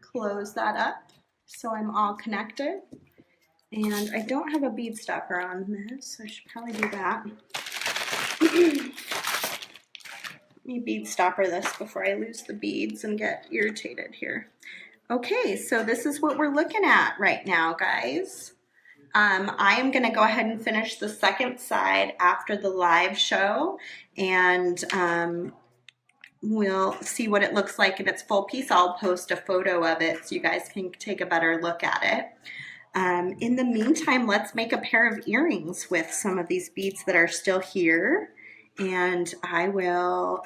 Close that up so I'm all connected. And I don't have a bead stopper on this, so I should probably do that. Let me bead stopper this before I lose the beads and get irritated here. Okay, so this is what we're looking at right now, guys. I am going to go ahead and finish the second side after the live show, and we'll see what it looks like in its full piece. I'll post a photo of it so you guys can take a better look at it. In the meantime, let's make a pair of earrings with some of these beads that are still here, and I will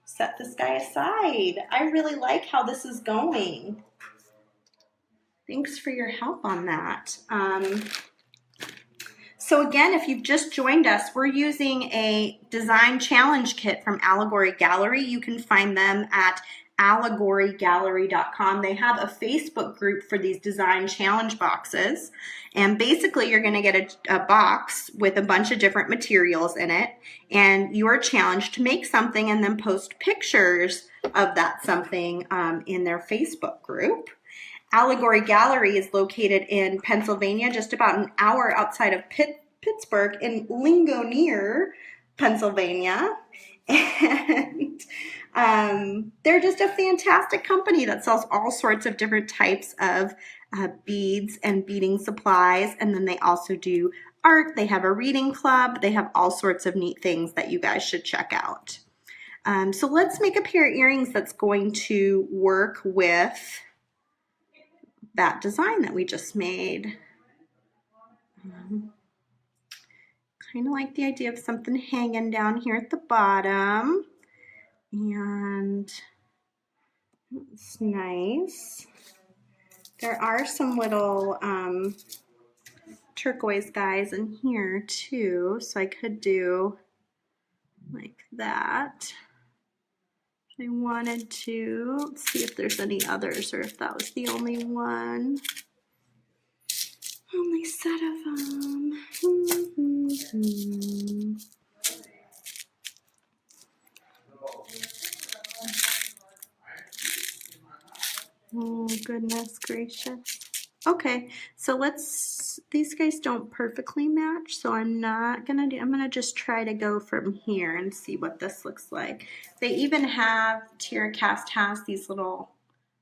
set this guy aside. I really like how this is going. Thanks for your help on that. So again, if you've just joined us, we're using a design challenge kit from Allegory Gallery. You can find them at allegorygallery.com. They have a Facebook group for these design challenge boxes. And basically, you're going to get a box with a bunch of different materials in it. And you are challenged to make something and then post pictures of that something in their Facebook group. Allegory Gallery is located in Pennsylvania, just about an hour outside of Pittsburgh in Lingoneer, Pennsylvania. And they're just a fantastic company that sells all sorts of different types of beads and beading supplies. And then they also do art. They have a reading club. They have all sorts of neat things that you guys should check out. So let's make a pair of earrings that's going to work with that design that we just made. Kind of like the idea of something hanging down here at the bottom, and it's nice. There are some little turquoise guys in here too, so I could do like that. I wanted to, let's see if there's any others or if that was the only one. Only set of them. Oh, goodness gracious. Okay, so these guys don't perfectly match, so I'm gonna just try to go from here and see what this looks like. They even have, TierraCast has these little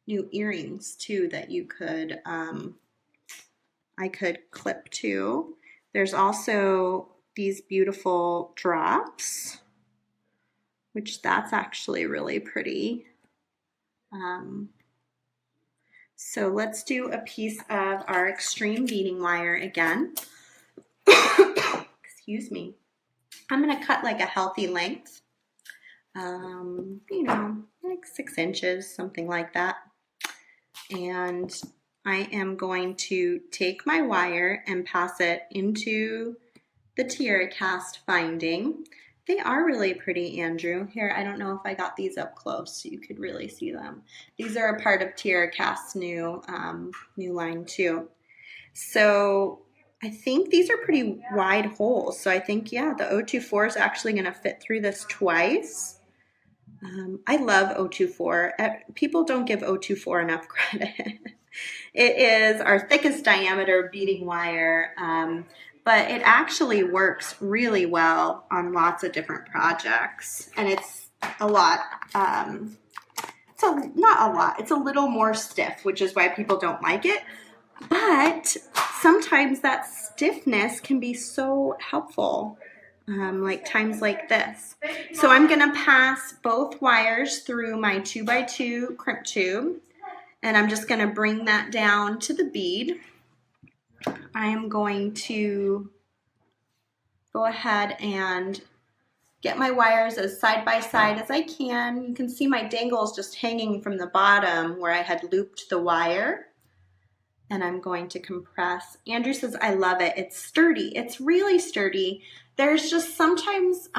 new earrings too that you could, I could clip to. There's also these beautiful drops, which that's actually really pretty. So let's do a piece of our extreme beading wire again. Excuse me. I'm going to cut like a healthy length, you know, like 6 inches, something like that. And I am going to take my wire and pass it into the TierraCast binding. They are really pretty, Andrew. Here, I don't know if I got these up close so you could really see them. These are a part of TierraCast's new line too. So I think these are pretty wide holes. So I think, yeah, the 024 is actually going to fit through this twice. I love 024. People don't give 024 enough credit. It is our thickest diameter beading wire. But it actually works really well on lots of different projects, and it's a lot, not a lot, it's a little more stiff, which is why people don't like it, but sometimes that stiffness can be so helpful, like times like this. So I'm going to pass both wires through my 2x2 crimp tube, and I'm just going to bring that down to the bead. I am going to go ahead and get my wires as side by side as I can. You can see my dangles just hanging from the bottom where I had looped the wire. And I'm going to compress. Andrew says, I love it. It's sturdy. It's really sturdy. There's just sometimes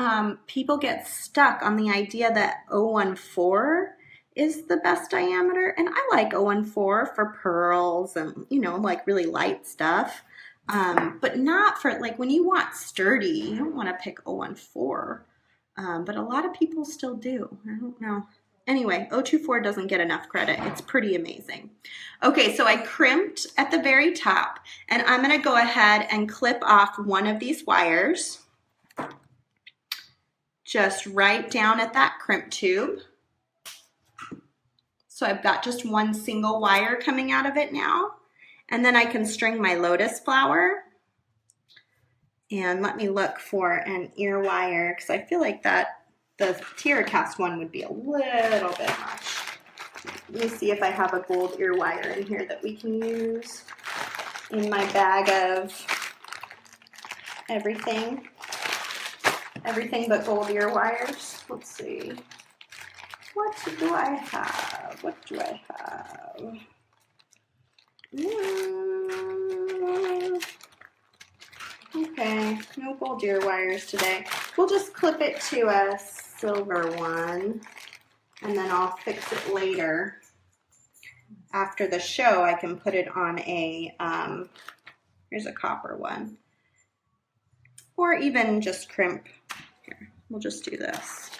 people get stuck on the idea that 014 is the best diameter, and I like 014 for pearls and, you know, like really light stuff, but not for, like, when you want sturdy, you don't want to pick 014, but a lot of people still do. I don't know. Anyway, 024 doesn't get enough credit. It's pretty amazing. Okay, so I crimped at the very top, and I'm going to go ahead and clip off one of these wires just right down at that crimp tube. So I've got just one single wire coming out of it now. And then I can string my lotus flower. And let me look for an ear wire, because I feel like that the Tiara cast one would be a little bit much. Let me see if I have a gold ear wire in here that we can use in my bag of everything. Everything but gold ear wires. Let's see. What do I have? What do I have? Okay, no gold ear wires today. We'll just clip it to a silver one, and then I'll fix it later. After the show, I can put it on a, here's a copper one. Or even just crimp. Here, we'll just do this.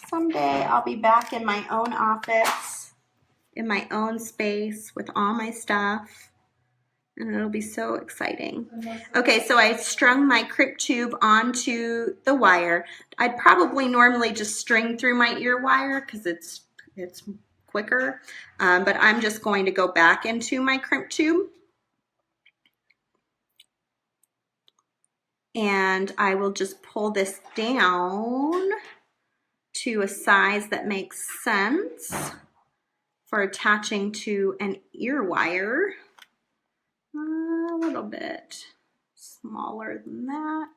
Someday I'll be back in my own office, in my own space with all my stuff, and it'll be so exciting. Okay, so I strung my crimp tube onto the wire. I'd probably normally just string through my ear wire because it's quicker, but I'm just going to go back into my crimp tube. And I will just pull this down to a size that makes sense for attaching to an ear wire. A little bit smaller than that.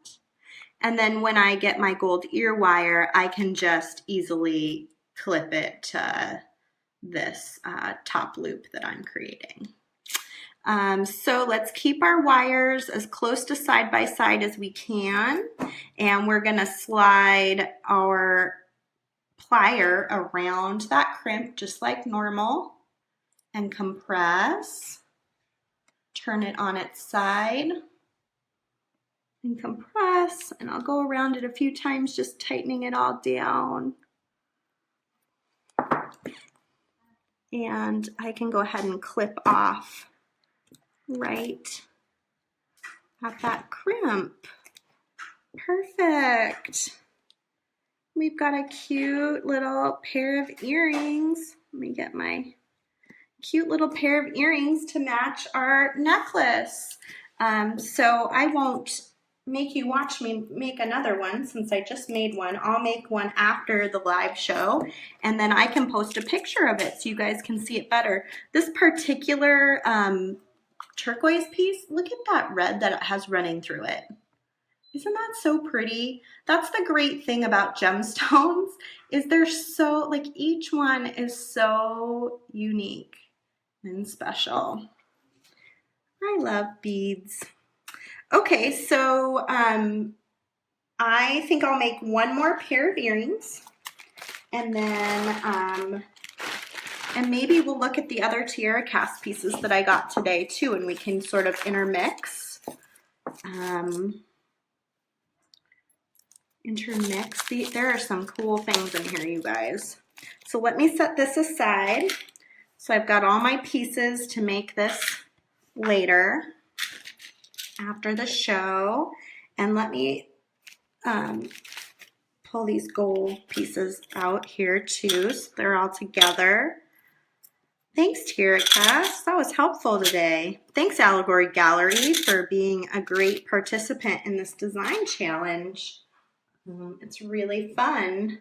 And then when I get my gold ear wire, I can just easily clip it to this top loop that I'm creating. So let's keep our wires as close to side by side as we can, and we're going to slide our plier around that crimp just like normal and compress. Turn it on its side and compress, and I'll go around it a few times just tightening it all down. And I can go ahead and clip off right at that crimp. Perfect. We've got a cute little pair of earrings. Let me get my cute little pair of earrings to match our necklace. So I won't make you watch me make another one since I just made one. I'll make one after the live show, and then I can post a picture of it so you guys can see it better. This particular turquoise piece, look at that red that it has running through it. Isn't that so pretty? That's the great thing about gemstones, is they're so, like, each one is so unique and special. I love beads. Okay, so I think I'll make one more pair of earrings, and then and maybe we'll look at the other tiara cast pieces that I got today too, and we can sort of intermix. There are some cool things in here, you guys. So let me set this aside. So I've got all my pieces to make this later after the show. And let me pull these gold pieces out here too, so they're all together. Thanks, Tiara Cast. That was helpful today. Thanks, Allegory Gallery, for being a great participant in this design challenge. It's really fun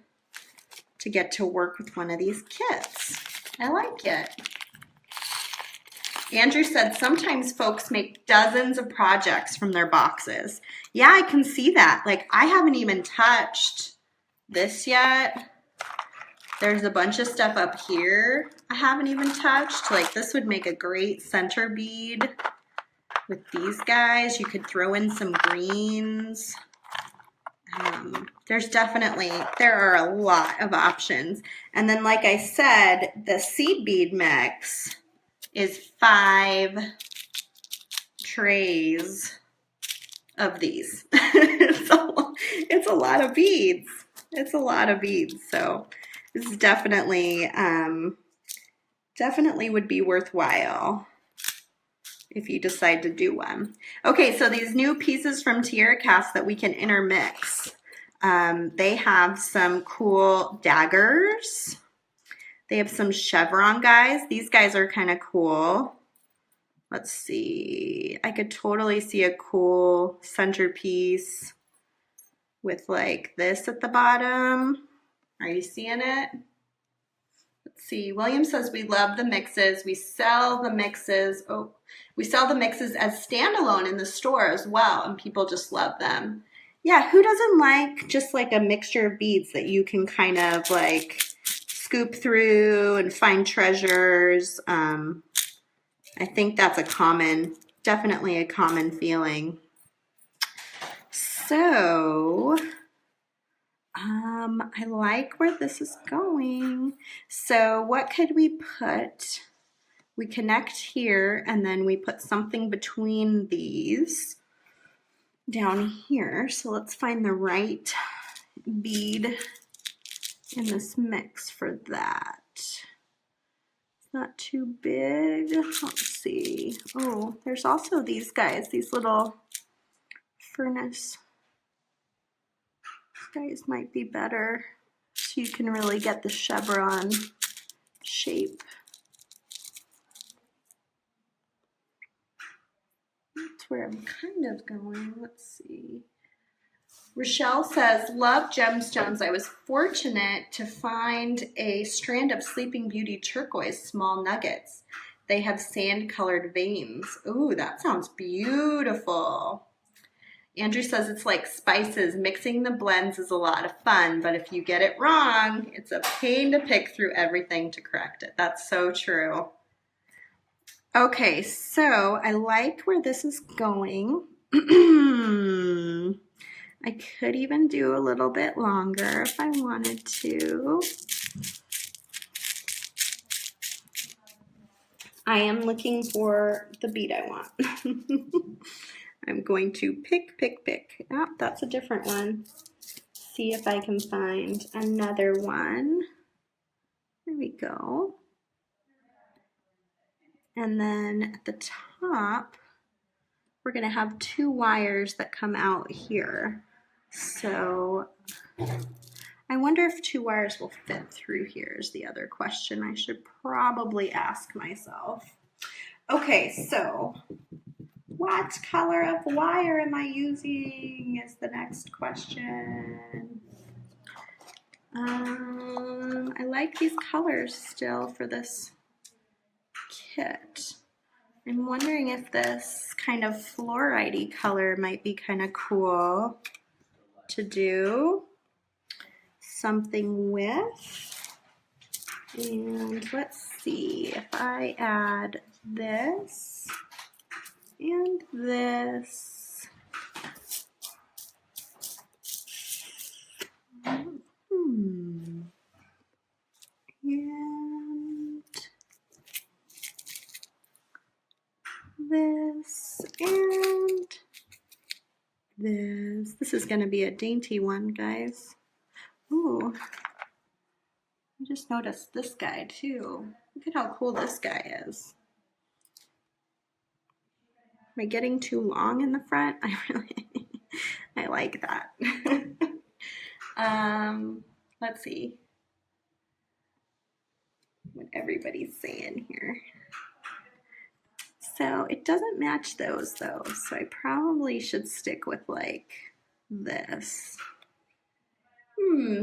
to get to work with one of these kits. I like it. Andrew said sometimes folks make dozens of projects from their boxes. Yeah, I can see that. Like, I haven't even touched this yet. There's a bunch of stuff up here I haven't even touched. Like, this would make a great center bead with these guys. You could throw in some greens. There are a lot of options. And then, like I said, the seed bead mix is 5 trays of these. it's a lot of beads. It's a lot of beads. So this is definitely, definitely would be worthwhile if you decide to do one. Okay, so these new pieces from Tierra Cast that we can intermix. They have some cool daggers. They have some chevron guys. These guys are kind of cool. Let's see. I could totally see a cool centerpiece with like this at the bottom. Are you seeing it? Let's see. William says we love the mixes. We sell the mixes. Oh, we sell the mixes as standalone in the store as well, and people just love them. Yeah, who doesn't like just like a mixture of beads that you can kind of like scoop through and find treasures? I think that's definitely a common feeling. So, I like where this is going. So what could we put? We connect here and then we put something between these down here. So let's find the right bead in this mix for that. Not too big. Let's see. Oh, there's also these guys, these little furnace. These guys might be better so you can really get the chevron shape. That's where I'm kind of going. Let's see. Rochelle says, love gemstones. I was fortunate to find a strand of Sleeping Beauty turquoise small nuggets. They have sand-colored veins. Ooh, that sounds beautiful. Andrew says it's like spices. Mixing the blends is a lot of fun, but if you get it wrong, it's a pain to pick through everything to correct it. That's so true. Okay, so I like where this is going. I could even do a little bit longer if I wanted to. I am looking for the bead I want. I'm going to pick. Oh, that's a different one. See if I can find another one. There we go. And then at the top, we're going to have two wires that come out here. So I wonder if two wires will fit through here is the other question I should probably ask myself. Okay, so what color of wire am I using is the next question. I like these colors still for this kit. I'm wondering if this kind of fluorite-y color might be kind of cool to do something with. And let's see if I add this and this. And this and this. This is going to be a dainty one, guys. Ooh, I just noticed this guy too. Look at how cool this guy is. Am I getting too long in the front? I like that. Let's see what everybody's saying here. So it doesn't match those though, so I probably should stick with like this.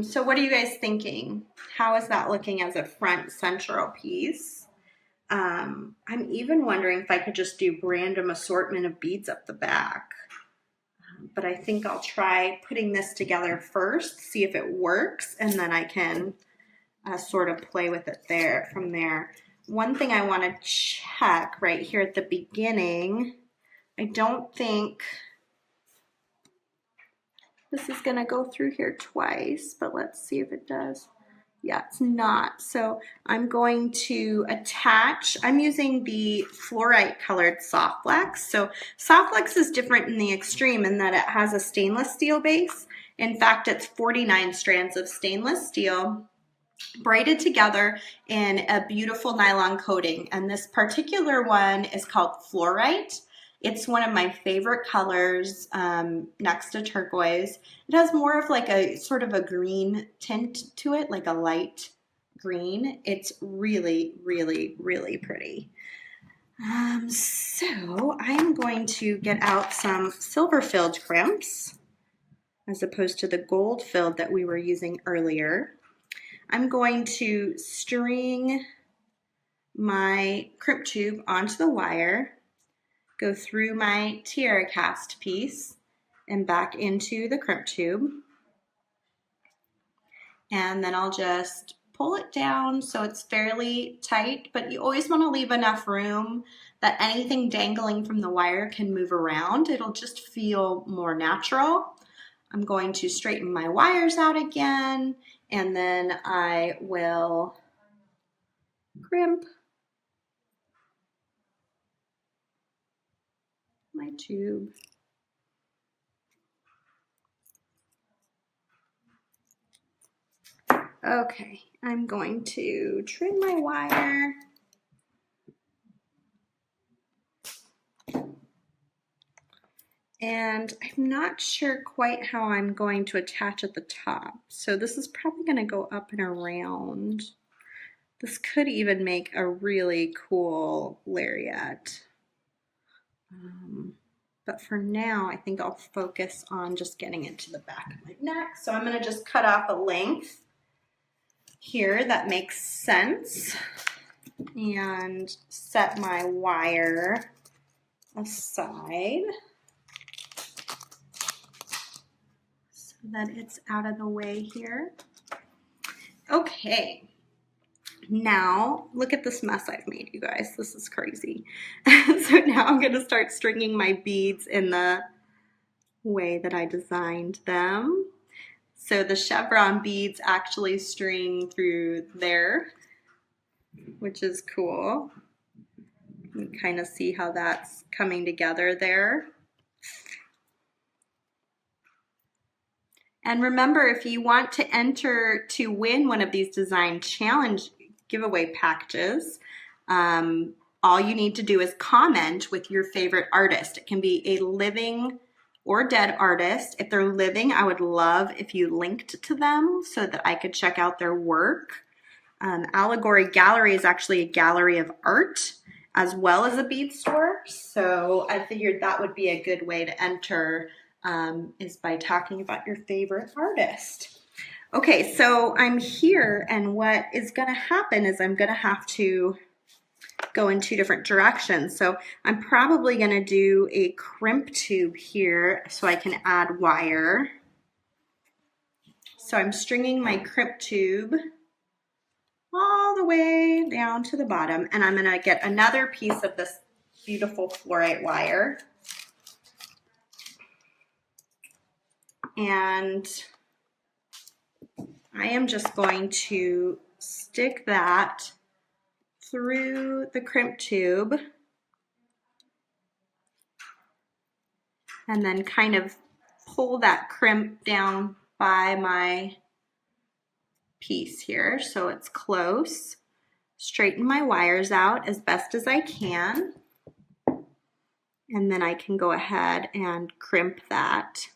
So what are you guys thinking? How is that looking as a front central piece? I'm even wondering if I could just do random assortment of beads up the back. But I think I'll try putting this together first, see if it works, and then I can sort of play with it from there. One thing I want to check right here at the beginning, I don't think this is going to go through here twice, but let's see if it does. Yeah, it's not. So I'm going to attach, I'm using the fluorite colored soft flex. So soft flex is different in the extreme in that it has a stainless steel base. In fact, it's 49 strands of stainless steel braided together in a beautiful nylon coating. And this particular one is called fluorite. It's one of my favorite colors, next to turquoise. It has more of like a sort of a green tint to it, like a light green. It's really, really, really pretty. So I'm going to get out some silver filled crimps as opposed to the gold filled that we were using earlier. I'm going to string my crimp tube onto the wire, go through my tiara cast piece and back into the crimp tube. And then I'll just pull it down so it's fairly tight, but you always want to leave enough room that anything dangling from the wire can move around. It'll just feel more natural. I'm going to straighten my wires out again, and then I will crimp my tube. Okay, I'm going to trim my wire. And I'm not sure quite how I'm going to attach at the top. So this is probably going to go up and around. This could even make a really cool lariat. But for now, I think I'll focus on just getting it to the back of my neck. So I'm going to just cut off a length here that makes sense and set my wire aside so that it's out of the way here. Okay. Now, look at this mess I've made, you guys. This is crazy. So now I'm going to start stringing my beads in the way that I designed them. So the chevron beads actually string through there, which is cool. You can kind of see how that's coming together there. And remember, if you want to enter to win one of these design challenge giveaway packages, all you need to do is comment with your favorite artist. It can be a living or dead artist. If they're living, I would love if you linked to them so that I could check out their work. Allegory Gallery is actually a gallery of art as well as a bead store. So I figured that would be a good way to enter, is by talking about your favorite artist. Okay, so I'm here, and what is going to happen is I'm going to have to go in two different directions. So I'm probably going to do a crimp tube here so I can add wire. So I'm stringing my crimp tube all the way down to the bottom, and I'm going to get another piece of this beautiful fluorite wire. And I am just going to stick that through the crimp tube and then kind of pull that crimp down by my piece here so it's close. Straighten my wires out as best as I can, and then I can go ahead and crimp that.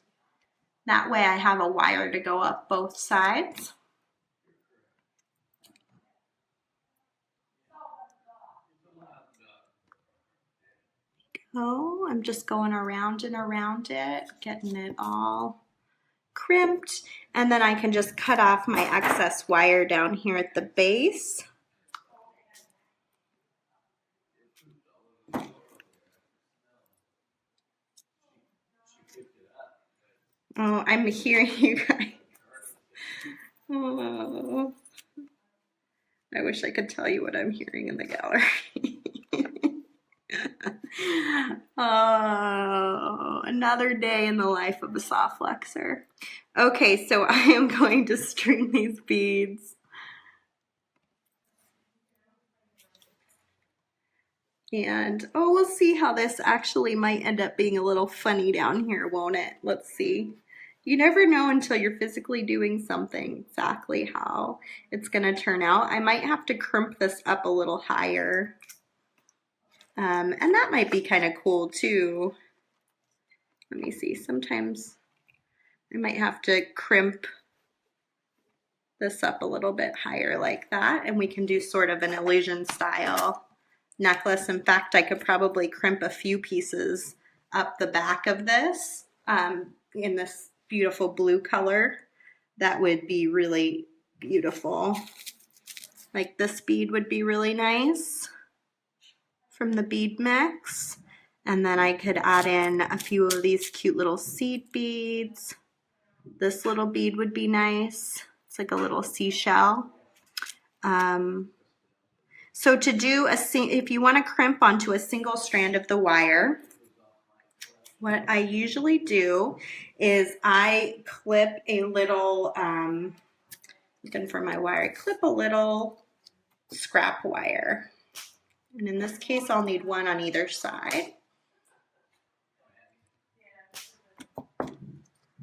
That way I have a wire to go up both sides. Oh, I'm just going around and around it, getting it all crimped, and then I can just cut off my excess wire down here at the base. Oh, I'm hearing you guys. Oh, I wish I could tell you what I'm hearing in the gallery. Oh, another day in the life of a soft flexor. Okay, so I am going to string these beads And oh, we'll see how this actually might end up being a little funny down here, won't it? Let's see. You never know until you're physically doing something exactly how it's gonna turn out. I might have to crimp this up a little higher. And that might be kind of cool too. Let me see, sometimes I might have to crimp this up a little bit higher like that, and we can do sort of an illusion style necklace. In fact, I could probably crimp a few pieces up the back of this in this beautiful blue color. That would be really beautiful. Like this bead would be really nice from the bead mix. And then I could add in a few of these cute little seed beads. This little bead would be nice. It's like a little seashell. So to do if you want to crimp onto a single strand of the wire, what I usually do is I clip a little, looking for my wire, I clip a little scrap wire. And in this case, I'll need one on either side.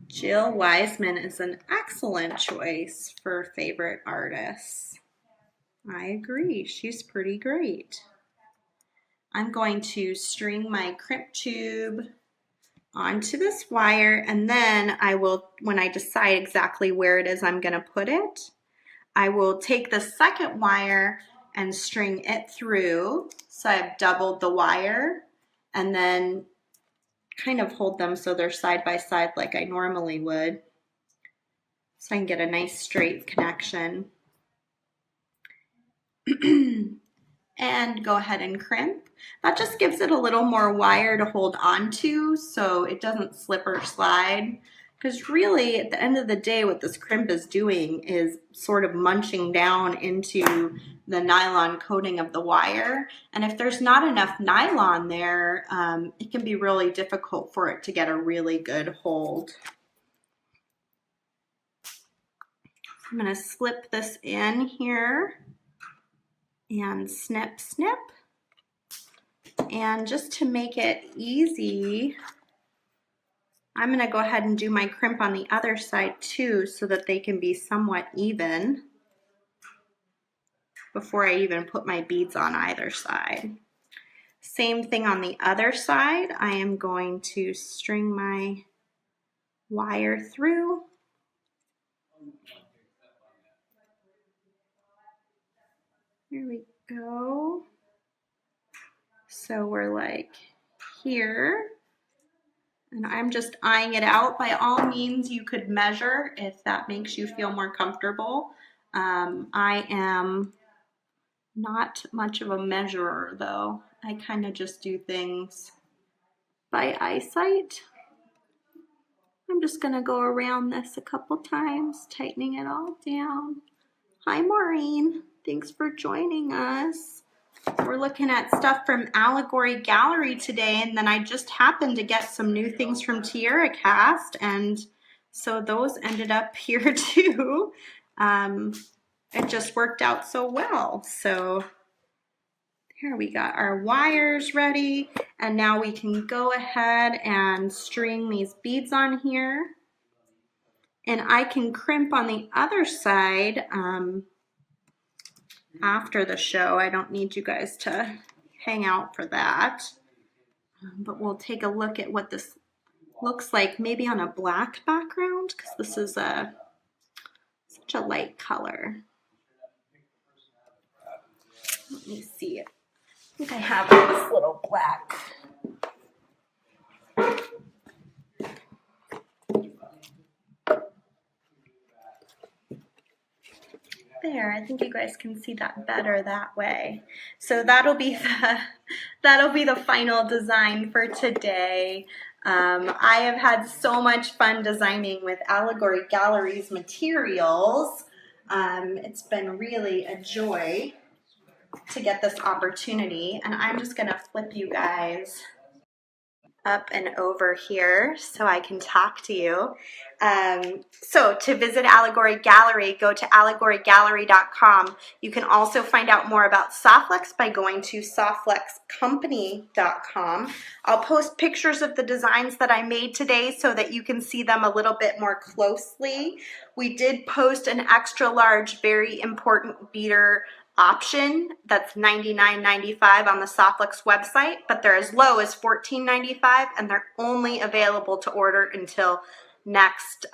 Jill Wiseman is an excellent choice for favorite artists. I agree, she's pretty great. I'm going to string my crimp tube onto this wire, and then I will, when I decide exactly where it is I'm going to put it, I will take the second wire and string it through. So I've doubled the wire, and then kind of hold them so they're side by side like I normally would, so I can get a nice straight connection. And go ahead and crimp. That just gives it a little more wire to hold on to so it doesn't slip or slide. Because really, at the end of the day, what this crimp is doing is sort of munching down into the nylon coating of the wire. And if there's not enough nylon there, it can be really difficult for it to get a really good hold. I'm going to slip this in here and snip, snip. And just to make it easy, I'm going to go ahead and do my crimp on the other side too, so that they can be somewhat even before I even put my beads on either side. Same thing on the other side. I am going to string my wire through. Here we go. So we're like here. And I'm just eyeing it out. By all means, you could measure if that makes you feel more comfortable. I am not much of a measurer though. I kind of just do things by eyesight. I'm just gonna go around this a couple times, tightening it all down. Hi Maureen, thanks for joining us. We're looking at stuff from Allegory Gallery today, and then I just happened to get some new things from Tierra Cast, and so those ended up here too. It just worked out so well. So here we got our wires ready, and now we can go ahead and string these beads on here. And I can crimp on the other side after the show. I don't need you guys to hang out for that. But we'll take a look at what this looks like, maybe on a black background, because this is such a light color. Let me see. I think I have this little black. There, I think you guys can see that better that way. So that'll be the final design for today. I have had so much fun designing with Allegory Gallery's materials. It's been really a joy to get this opportunity, and I'm just gonna flip you guys up and over here so I can talk to you. So to visit Allegory Gallery, go to allegorygallery.com. You can also find out more about Softflex by going to softflexcompany.com. I'll post pictures of the designs that I made today so that you can see them a little bit more closely. We did post an extra large, very important beater option that's $99.95 on the Softflex website, but they're as low as $14.95, and they're only available to order until next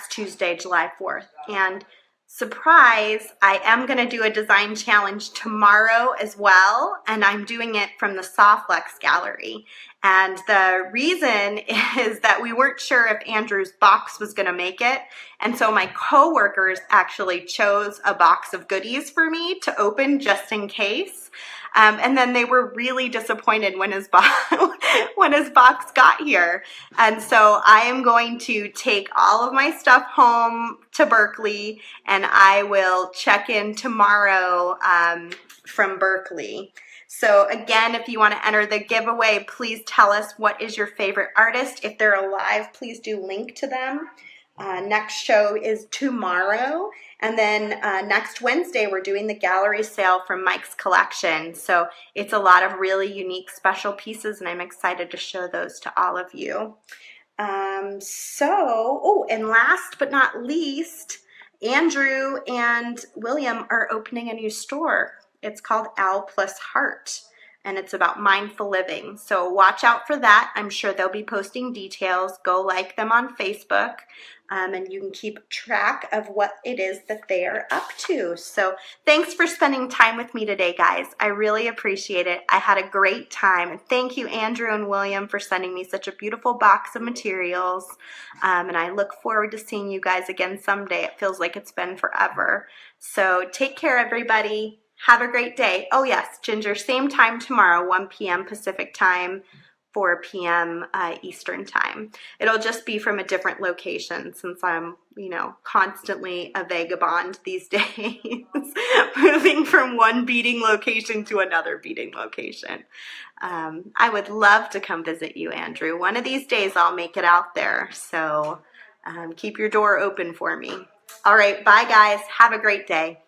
Tuesday, July 4th. And surprise, I am going to do a design challenge tomorrow as well, and I'm doing it from the Softflex Gallery. And the reason is that we weren't sure if Andrew's box was going to make it, and so my coworkers actually chose a box of goodies for me to open just in case. And then they were really disappointed when his box got here. And so I am going to take all of my stuff home to Berkeley, and I will check in tomorrow from Berkeley. So again, if you want to enter the giveaway, please tell us what is your favorite artist. If they're alive, please do link to them. Next show is tomorrow, and then next Wednesday we're doing the gallery sale from Mike's collection. So it's a lot of really unique special pieces, and I'm excited to show those to all of you. And last but not least, Andrew and William are opening a new store. It's called Al Plus Heart, and it's about mindful living. So watch out for that. I'm sure they'll be posting details. Go like them on Facebook, and you can keep track of what it is that they are up to. So thanks for spending time with me today, guys. I really appreciate it. I had a great time. Thank you, Andrew and William, for sending me such a beautiful box of materials. And I look forward to seeing you guys again someday. It feels like it's been forever. So take care, everybody. Have a great day. Oh yes, Ginger, same time tomorrow, 1 p.m. Pacific time, 4 p.m. Eastern time. It'll just be from a different location since I'm, constantly a vagabond these days, moving from one beading location to another beading location. I would love to come visit you, Andrew. One of these days I'll make it out there, so keep your door open for me. All right, bye guys. Have a great day.